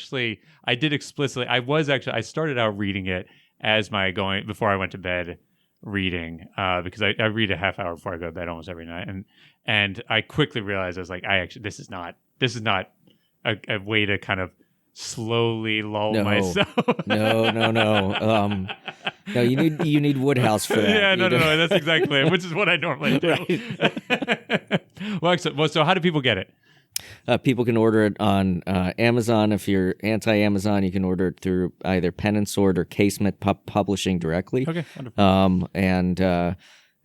did explicitly. I started out reading it as before I went to bed reading, because I read a half hour before I go to bed almost every night, and I quickly realized I was like, this is not a way to kind of slowly lull myself. No. No, you need Woodhouse for that. Yeah, no, that's exactly it, which is what I normally do. Right. Well, excellent. Well, so how do people get it? People can order it on Amazon. If you're anti-Amazon, you can order it through either Pen and Sword or Casement Publishing directly. Okay, wonderful.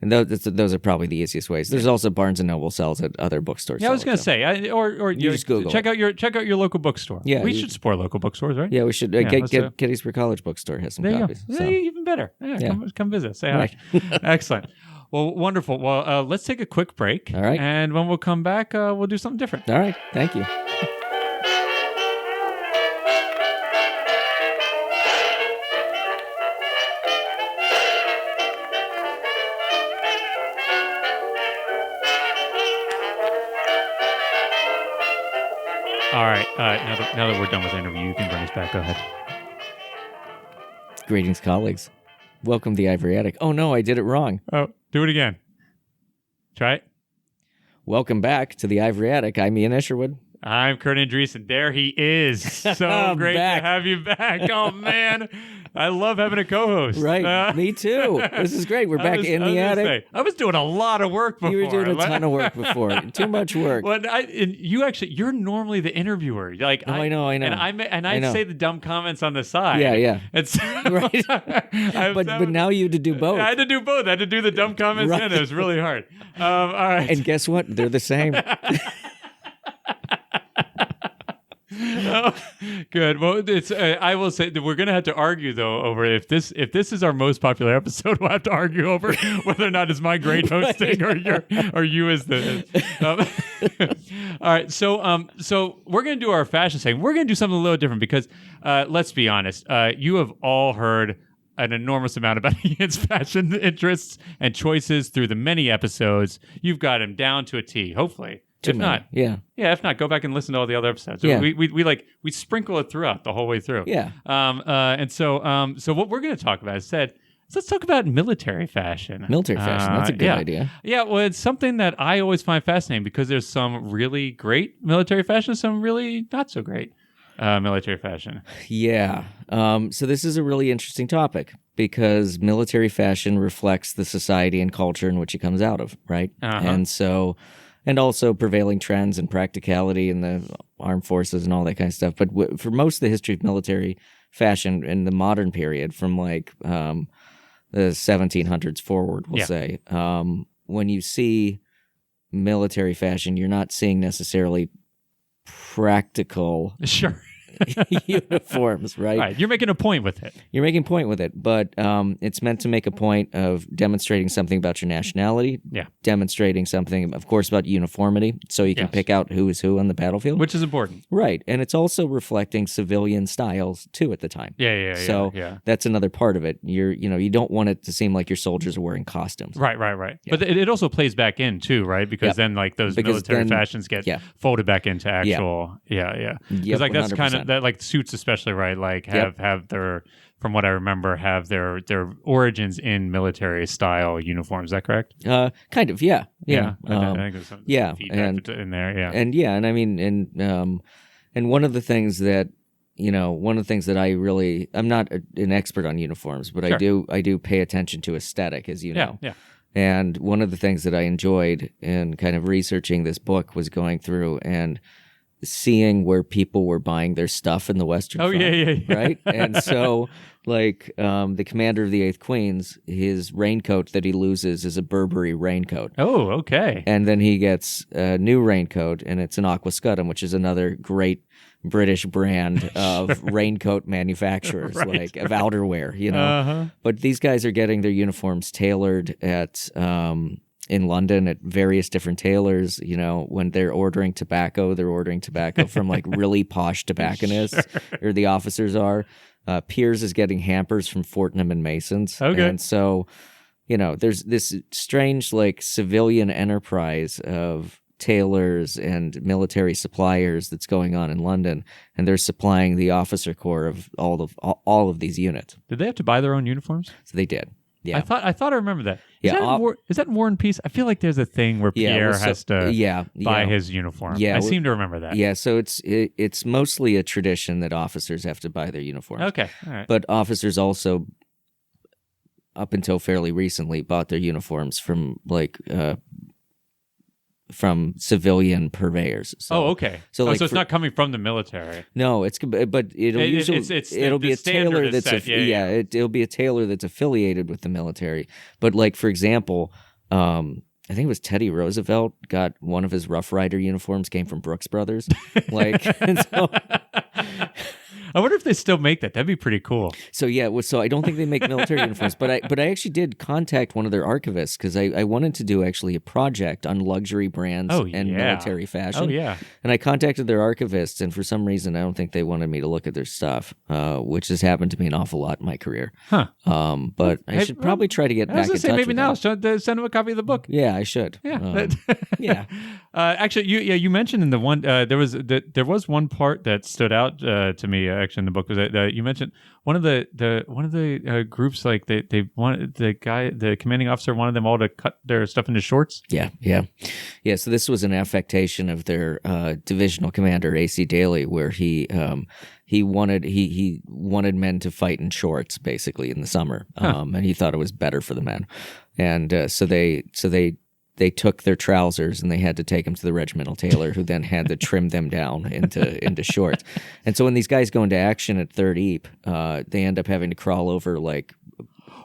And those are probably the easiest ways. There's also Barnes and Noble sells at other bookstores. Yeah, I was going to say, or you just Google check out your local bookstore. Yeah, we should support local bookstores, right? Yeah, we should. Gettysburg College Bookstore has some copies. So. Even better. Yeah. Come visit. Say hi. Right. Excellent. Well, wonderful. Well, let's take a quick break. All right. And when we'll come back, we'll do something different. All right. Thank you. All right. Now that we're done with the interview, you can bring us back. Go ahead. Greetings, colleagues. Welcome to the Ivory Attic. Oh, no, I did it wrong. Oh, do it again. Try it. Welcome back to the Ivory Attic. I'm Ian Isherwood. I'm Kurt Andreessen. There he is. So great to have you back. Oh, man. I love having a co-host. Right. Me too. This is great. We're back in the attic. I was doing a lot of work before. You were doing a ton of work before. Too much work. Well, you're normally the interviewer. I know. And I say the dumb comments on the side. Yeah. It's right. But now you had to do both. I had to do both. I had to do the dumb comments and it was really hard. All right. And guess what? They're the same. Oh, good. Well, it's. I will say that we're going to have to argue though over if this is our most popular episode. We'll have to argue over whether or not it's my great hosting or you as the. All right. So we're going to do our fashion segment. We're going to do something a little different because let's be honest. You have all heard an enormous amount about Ian's fashion interests and choices through the many episodes. You've got him down to a T. Hopefully. If not, if not, go back and listen to all the other episodes. Yeah. We sprinkle it throughout the whole way through. Yeah. So what we're going to talk about is let's talk about military fashion. Military fashion. That's a good idea. Yeah. Well, it's something that I always find fascinating because there's some really great military fashion, some really not so great military fashion. Yeah. So this is a really interesting topic because military fashion reflects the society and culture in which it comes out of, right? Uh-huh. And also prevailing trends and practicality in the armed forces and all that kind of stuff. But for most of the history of military fashion in the modern period, from the 1700s forward, we'll say, when you see military fashion, you're not seeing necessarily practical uniforms, right? Right. You're making a point with it. You're making a point with it, but it's meant to make a point of demonstrating something about your nationality, demonstrating something, of course, about uniformity, so you can pick out who is who on the battlefield. Which is important. Right, and it's also reflecting civilian styles, too, at the time. So that's another part of it. You don't want it to seem like your soldiers are wearing costumes. Right. Yeah. But it also plays back in, too, right? Because then, like, those military fashions get folded back into actual... Because, like, that's kind of... that, like, suits especially, right? Like, have their... From what I remember, have their origins in military style uniforms. Is that correct? Kind of, yeah. I think there's some feedback in there, and I mean, and one of the things that I really, I'm not an expert on uniforms, but I do pay attention to aesthetic, as you know. And one of the things that I enjoyed in kind of researching this book was going through and seeing where people were buying their stuff in the Western Front, right? And so, like, the commander of the 8th Queens, his raincoat that he loses is a Burberry raincoat. Oh, okay. And then he gets a new raincoat, and it's an Aquascutum, which is another great British brand of raincoat manufacturers, of outerwear, But these guys are getting their uniforms tailored at... in London at various different tailors, when they're ordering tobacco from like really posh tobacconists, or the officers are. Piers is getting hampers from Fortnum and Masons. Okay. And so, there's this strange like civilian enterprise of tailors and military suppliers that's going on in London, and they're supplying the officer corps of all of these units. Did they have to buy their own uniforms? So they did. Yeah. I thought I remember that. Is that in War and Peace? I feel like there's a thing where Pierre has to buy his uniform. I seem to remember that. Yeah, so it's mostly a tradition that officers have to buy their uniforms. Okay, all right. But officers also, up until fairly recently, bought their uniforms from from civilian purveyors. So, okay. So it's not coming from the military. No, but it'll be a tailor that's it'll be a tailor that's affiliated with the military. But like, for example, I think it was Teddy Roosevelt got one of his Rough Rider uniforms came from Brooks Brothers. I wonder if they still make that. That'd be pretty cool. So so I don't think they make military uniforms, but I actually did contact one of their archivists because I wanted to do actually a project on luxury brands and military fashion. Oh yeah. And I contacted their archivists, and for some reason I don't think they wanted me to look at their stuff, which has happened to me an awful lot in my career. Huh. But I should probably try to get back in touch maybe with now. them. Send them a copy of the book. Yeah, I should. Yeah. Actually, you mentioned in the one there was one part that stood out to me. Actually, in the book was that you mentioned one of the groups, like they wanted the commanding officer wanted them all to cut their stuff into shorts. Yeah. So this was an affectation of their divisional commander AC Daly, where he wanted men to fight in shorts basically in the summer, and he thought it was better for the men, and so they took their trousers and they had to take them to the regimental tailor, who then had to trim them down into shorts. And so when these guys go into action at 3rd Eep, they end up having to crawl over like...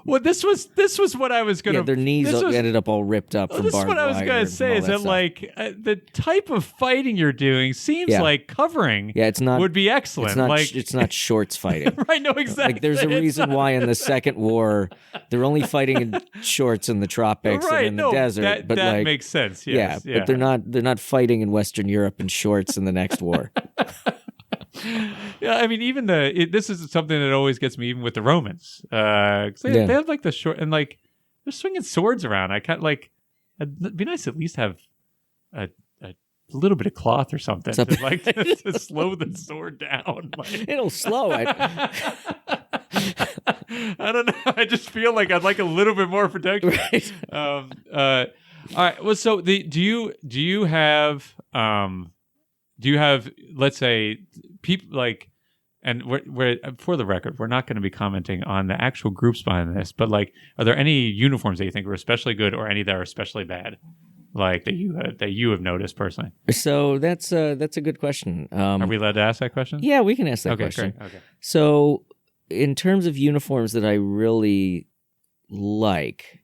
Well, this was what I was going to... their knees ended up all ripped up from barbed wire. This is what I was going to say, is that like the type of fighting you're doing seems like covering would be excellent. It's not shorts fighting. Right, no, exactly. Like, there's a reason why in the Second War, they're only fighting in shorts in the tropics and in the desert. That makes sense, yes. Yeah, but they're not fighting in Western Europe in shorts in the next war. Yeah, I mean, even this is something that always gets me, even with the Romans. They have like the short, and like they're swinging swords around. I kind of like, it'd be nice to at least have a little bit of cloth or something to slow the sword down. Like, it'll slow it. I don't know. I just feel like I'd like a little bit more protection. Right. All right. Well, so do you have let's say people like, and we're for the record, we're not going to be commenting on the actual groups behind this, but like, are there any uniforms that you think are especially good, or any that are especially bad, like that you have noticed personally? So that's a good question. Are we allowed to ask that question? Yeah, we can ask that question. Great. Okay. So in terms of uniforms that I really like,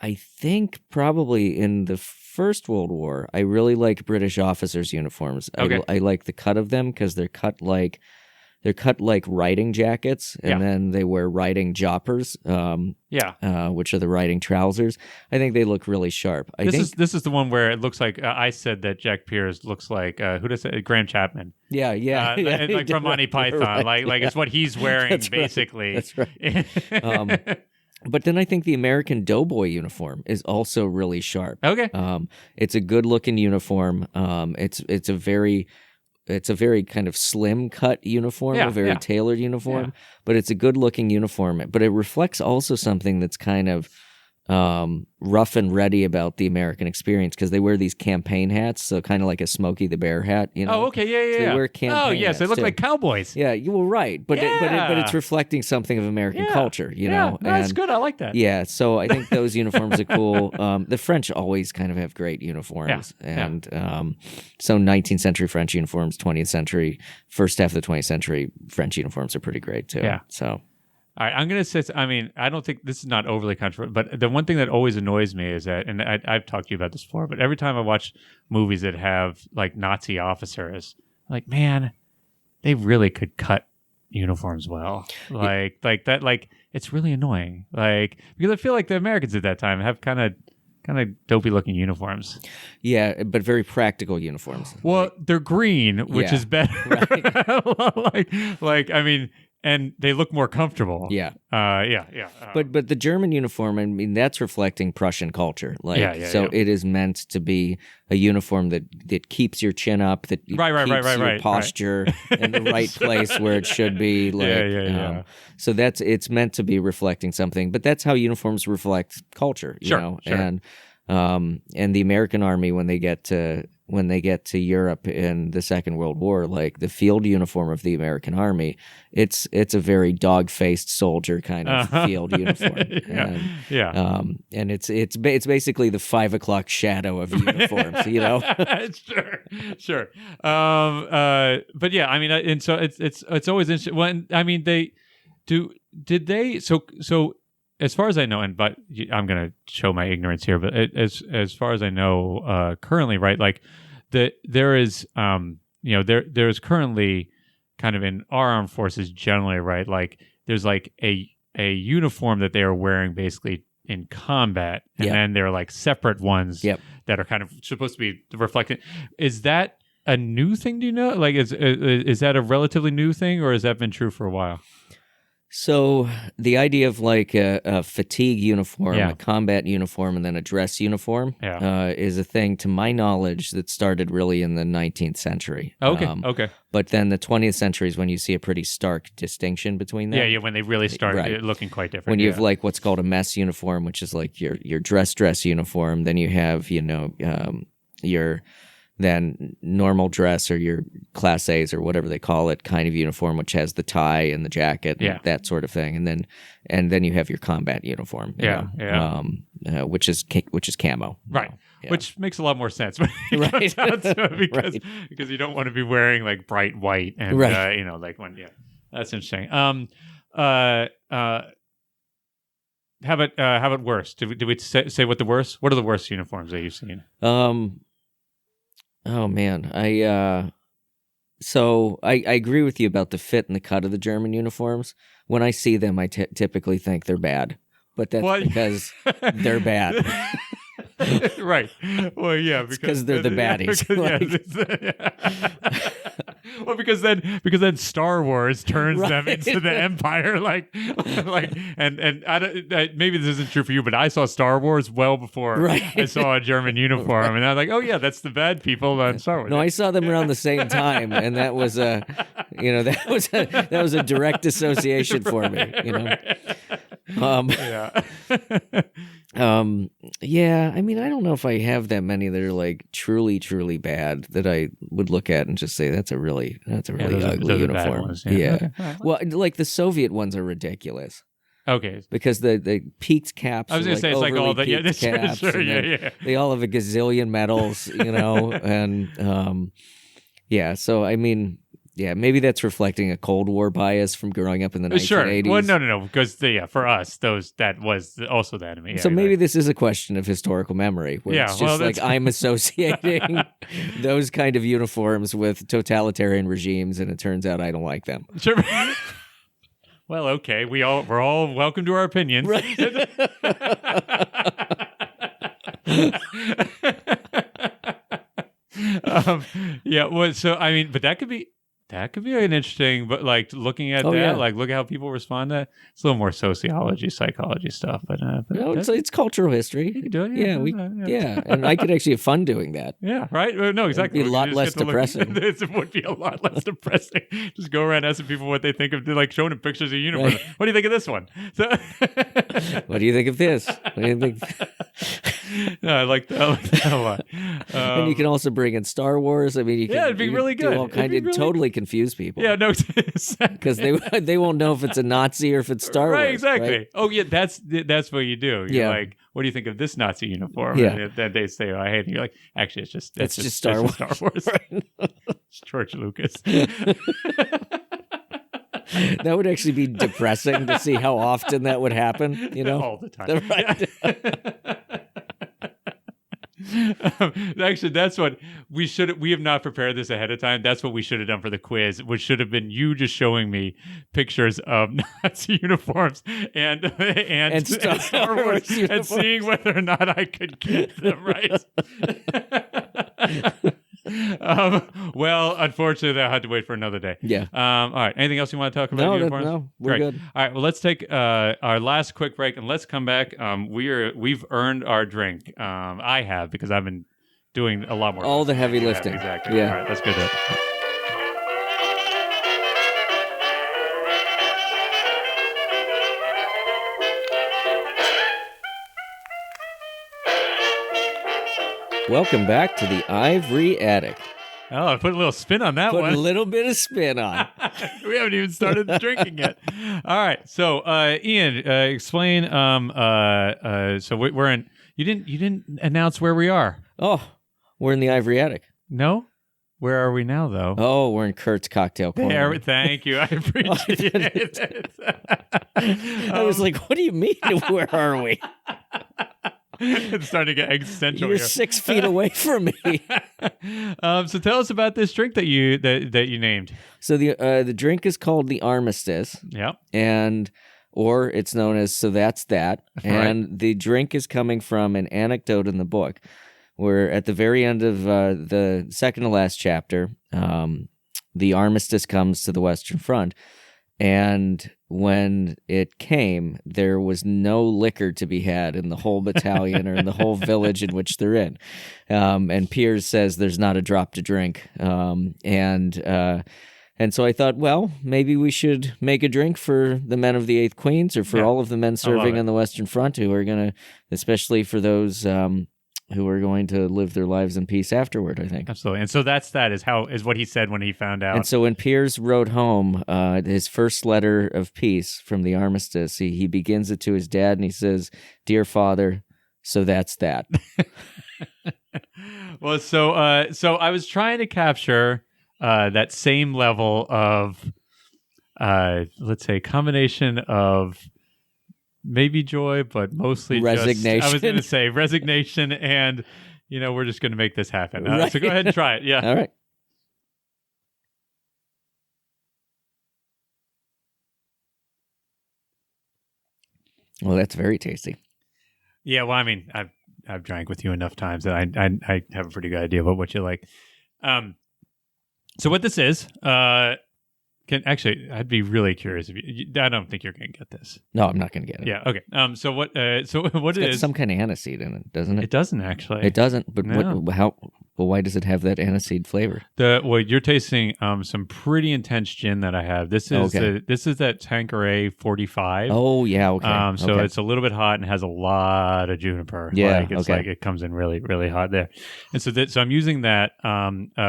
I think probably in the First World War, I really like British officers' uniforms. Okay. I like the cut of them because they're cut like riding jackets, and then they wear riding joppers, which are the riding trousers. I think they look really sharp. This is the one where it looks like I said that Jack Pierce looks like who does it? Graham Chapman. Yeah, like from Monty Python. Right, like it's what he's wearing That's basically. Right. That's right. But then I think the American Doughboy uniform is also really sharp. Okay. It's a good looking uniform. It's a very kind of slim cut uniform, a very tailored uniform, but it's a good looking uniform. But it reflects also something that's kind of rough and ready about the American experience because they wear these campaign hats, so kind of like a Smokey the Bear hat. You know? Oh, okay, yeah. So they wear campaign hats they look too. like cowboys. Yeah, you were right, but it's reflecting something of American culture. You know, that's good. I like that. Yeah, so I think those uniforms are cool. The French always kind of have great uniforms, and so 19th century French uniforms, 20th century, first half of the 20th century French uniforms are pretty great too. Yeah. So. All right, I'm going to say, I mean, I don't think this is not overly controversial, but the one thing that always annoys me is that, and I've talked to you about this before, but every time I watch movies that have like Nazi officers, I'm like, man, they really could cut uniforms well. Like that, like it's really annoying. Like, because I feel like the Americans at that time have kind of dopey looking uniforms. Yeah, but very practical uniforms. Well, they're green, which is better. Right. like, I mean, and they look more comfortable. Yeah. But the German uniform, I mean, that's reflecting Prussian culture. It is meant to be a uniform that keeps your chin up, that keeps your posture in the right place where it should be. So it's meant to be reflecting something, but that's how uniforms reflect culture, you know? Sure. And the American Army, when they get to Europe in the Second World War, like the field uniform of the American Army, it's a very dog-faced soldier kind of field uniform. And it's basically the 5 o'clock shadow of uniforms, you know. Sure. But yeah, I mean, and so it's always interesting. When I mean, did they so. As far as I know, but I'm going to show my ignorance here, but as far as I know, currently, right, like there is, there's currently kind of in our armed forces generally, right, like there's like a uniform that they are wearing basically in combat, and then there are like separate ones that are kind of supposed to be reflecting. Is that a new thing? Do you know? Like, is that a relatively new thing, or has that been true for a while? So the idea of like a fatigue uniform, a combat uniform, and then a dress uniform is a thing, to my knowledge, that started really in the 19th century. Okay. But then the 20th century is when you see a pretty stark distinction between them. Yeah, when they really start looking quite different. When you have like what's called a mess uniform, which is like your dress uniform, then you have, your then normal dress or your class A's or whatever they call it kind of uniform, which has the tie and the jacket and that sort of thing, and then you have your combat uniform, which is camo, right? Which makes a lot more sense, right? Because you don't want to be wearing like bright white and like when that's interesting. How about worse? Did we say what are the worst uniforms that you've seen? Oh man, I agree with you about the fit and the cut of the German uniforms. When I see them, I typically think they're bad, but that's because they're bad. Right. Well, yeah, because they're the baddies. Well, because then Star Wars turns them into the Empire, and maybe this isn't true for you, but I saw Star Wars well before I saw a German uniform, and I was like, oh yeah, that's the bad people on Star Wars. No, I saw them around the same time, and that was a direct association for me. I mean, I don't know if I have that many that are like truly, truly bad that I would look at and just say that's a really ugly uniform. Ones, Okay. Well, like the Soviet ones are ridiculous. Okay. Because the peaked caps. I was going to say it's like all the caps, sure. They all have a gazillion medals, and So I mean, Yeah, maybe that's reflecting a Cold War bias from growing up in the 1980s. Sure. Well, no, because for us, that was also the enemy. Yeah, so maybe this is a question of historical memory, where it's just like I'm associating those kind of uniforms with totalitarian regimes, and it turns out I don't like them. Sure. Well, okay, we're all welcome to our opinions. Right. Yeah. Well, so I mean, but that could be an interesting. But like looking at like look at how people respond to that. It's a little more sociology, psychology stuff. But no, it's cultural history. You can do it. Yeah, and I could actually have fun doing that. Yeah, right. No, exactly. It'd be a lot less depressing. It would be a lot less depressing. Just go around asking people what they think of, like showing them pictures of uniforms. Right. What do you think of this one? So, what do you think of this? What do you think? No, I like that a lot. And you can also bring in Star Wars. I mean, you can, it'd be really good. All kind of totally confuse people. Yeah, no, because they won't know if it's a Nazi or if it's Star Wars. Right, exactly. Right? Oh, yeah, that's what you do. You're like, what do you think of this Nazi uniform? Yeah. And then they say, I hate it. And you're like, actually, it's just Star Wars. Star Wars. It's George Lucas. That would actually be depressing to see how often that would happen. All the time. Right. Actually, that's what we should. We have not prepared this ahead of time. That's what we should have done for the quiz, which should have been you just showing me pictures of Nazi uniforms and Star Wars and seeing whether or not I could get them right. Well, unfortunately, I had to wait for another day. Yeah. All right. Anything else you want to talk about? Uniforms? No, we're good. All right. Well, let's take our last quick break and let's come back. We've earned our drink. I have, because I've been doing a lot more. All the heavy lifting. Exactly. Yeah. All right. Let's go do it. Welcome back to the Ivory Attic. Oh, I put a little spin on that one. Put a little bit of spin on. We haven't even started drinking yet. All right. So, Ian, explain. So we're in. You didn't announce where we are. Oh, we're in the Ivory Attic. No. Where are we now, though? Oh, we're in Kurt's cocktail corner. Thank you. I appreciate it. I was like, what do you mean? Where are we? It's starting to get existential. You're here. 6 feet away from me. So tell us about this drink that you named. So the drink is called the Armistice. Yep. Or it's known as So That's That. And right. The drink is coming from an anecdote in the book where at the very end of the second to last chapter, the Armistice comes to the Western Front. And when it came, there was no liquor to be had in the whole battalion or in the whole village in which they're in. And Piers says there's not a drop to drink. And so I thought, well, maybe we should make a drink for the men of the 8th Queens or for all of the men serving on the Western Front who are going to, especially for those who are going to live their lives in peace afterward, I think. Absolutely. And so that is what he said when he found out. And so when Piers wrote home his first letter of peace from the Armistice, he begins it to his dad and he says, "Dear Father, so that's that." Well, so I was trying to capture that same level of, let's say, combination of maybe joy, but mostly resignation. I was going to say resignation, and we're just going to make this happen. Right. So go ahead and try it. Yeah. All right. Well, that's very tasty. Yeah. Well, I mean, I've drank with you enough times that I have a pretty good idea about what you like. So what this is, I'd be really curious if I don't think you're going to get this. No, I'm not going to get it. Yeah. Okay. So what? So what it's it got is? Some kind of aniseed in it, doesn't it? It doesn't actually. It doesn't. But No. Well, why does it have that aniseed flavor? You're tasting some pretty intense gin that I have. This is this is that Tanqueray 45. Oh yeah. Okay. So it's a little bit hot and has a lot of juniper. Yeah. It's like it comes in really, really hot there. And so I'm using that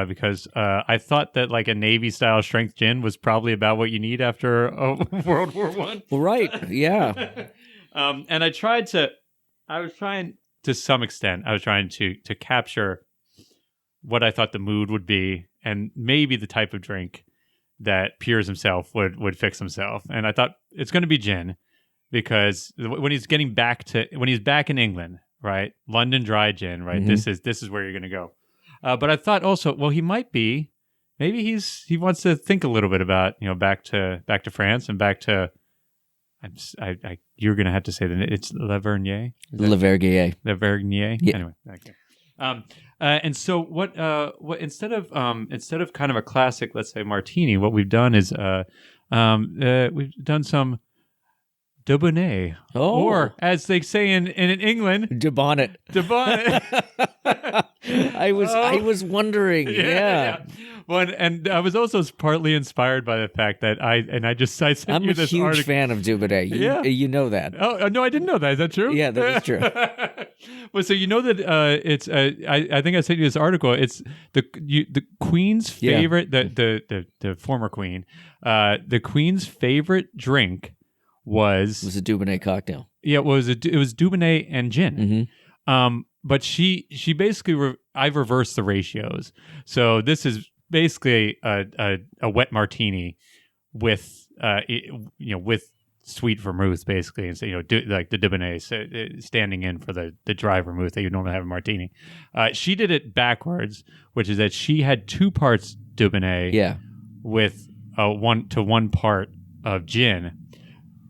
because I thought that like a Navy style strength gin was probably about what you need after World War I. Well, right. Yeah. And I was trying to some extent, I was trying to capture what I thought the mood would be and maybe the type of drink that Piers himself would fix himself. And I thought it's going to be gin because when he's back in England, right? London dry gin, right? Mm-hmm. This is where you're going to go. But I thought also, well, maybe he wants to think a little bit about, back to France and back to, you're going to have to say that it's Le Vernier. Le Vernier. Le Vernier. Yeah. Anyway, okay. And so what instead of kind of a classic, let's say martini, what we've done is we've done some Dubonnet, or as they say in England, Dubonnet. Dubonnet. I was wondering. Yeah. Well, and I was also partly inspired by the fact that I sent I'm you this a huge article. fan of Dubonnet. You know that. Oh no, I didn't know that. Is that true? Yeah, that is true. Well, so you know that it's I think I sent you this article. It's the Queen's favorite, the former Queen, the Queen's favorite drink was a Dubonnet cocktail. Yeah, it was Dubonnet and gin. Mm-hmm. But she basically I've reversed the ratios. So this is basically a wet martini with with sweet vermouth basically, and so like the Dubonnet standing in for the dry vermouth that you normally have in martini. She did it backwards, which is that she had 2 parts Dubonnet with 1 part of gin,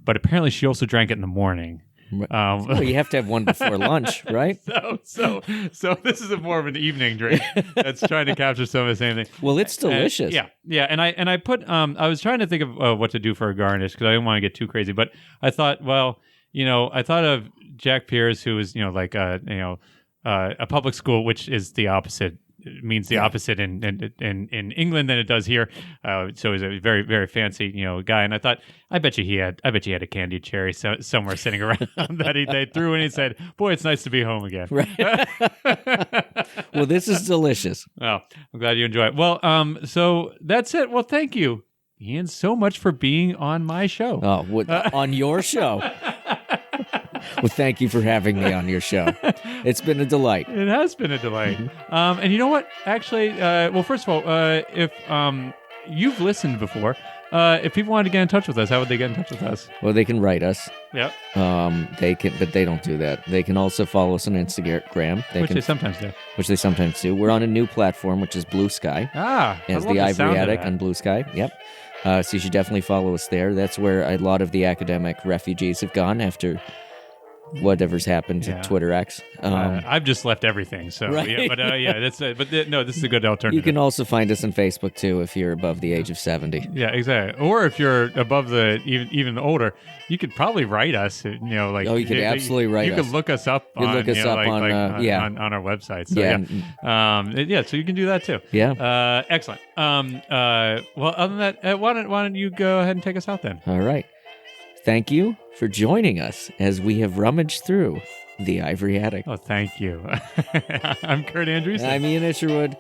but apparently she also drank it in the morning. Well, you have to have one before lunch, right? So this is more of an evening drink that's trying to capture some of the same thing. Well, it's delicious. And I put I was trying to think of what to do for a garnish because I didn't want to get too crazy, but I thought, well, I thought of Jack Piers, who was like a public school, which is the opposite. It means the opposite in England than it does here. So he's a very, very fancy, guy. And I thought, I bet you he had a candied cherry somewhere sitting around that they threw, and he said, "Boy, it's nice to be home again." Right. Well, this is delicious. Oh, I'm glad you enjoy it. Well, so that's it. Well, thank you, Ian, so much for being on my show. Oh, on your show. Well, thank you for having me on your show. It's been a delight. It has been a delight. And you know what? Actually, well, first of all, if you've listened before, if people wanted to get in touch with us, how would they get in touch with us? Well, they can write us. Yep. They can, but they don't do that. They can also follow us on Instagram. They sometimes do. Which they sometimes do. We're on a new platform, which is Blue Sky. As the Ivory Attic on Blue Sky. Yep. So you should definitely follow us there. That's where a lot of the academic refugees have gone after whatever's happened to Twitter X. I've just left everything. So right? No, this is a good alternative. You can also find us on Facebook too if you're above the age of 70. Yeah, exactly. Or if you're above the even older, you could probably write us. You could absolutely write us. You could look us up. On our website. So so you can do that too. Yeah. Excellent. Well, other than that, why don't you go ahead and take us out then? All right. Thank you for joining us as we have rummaged through the Ivory Attic. Oh, thank you. I'm Kurt Andrews. I'm Ian Isherwood.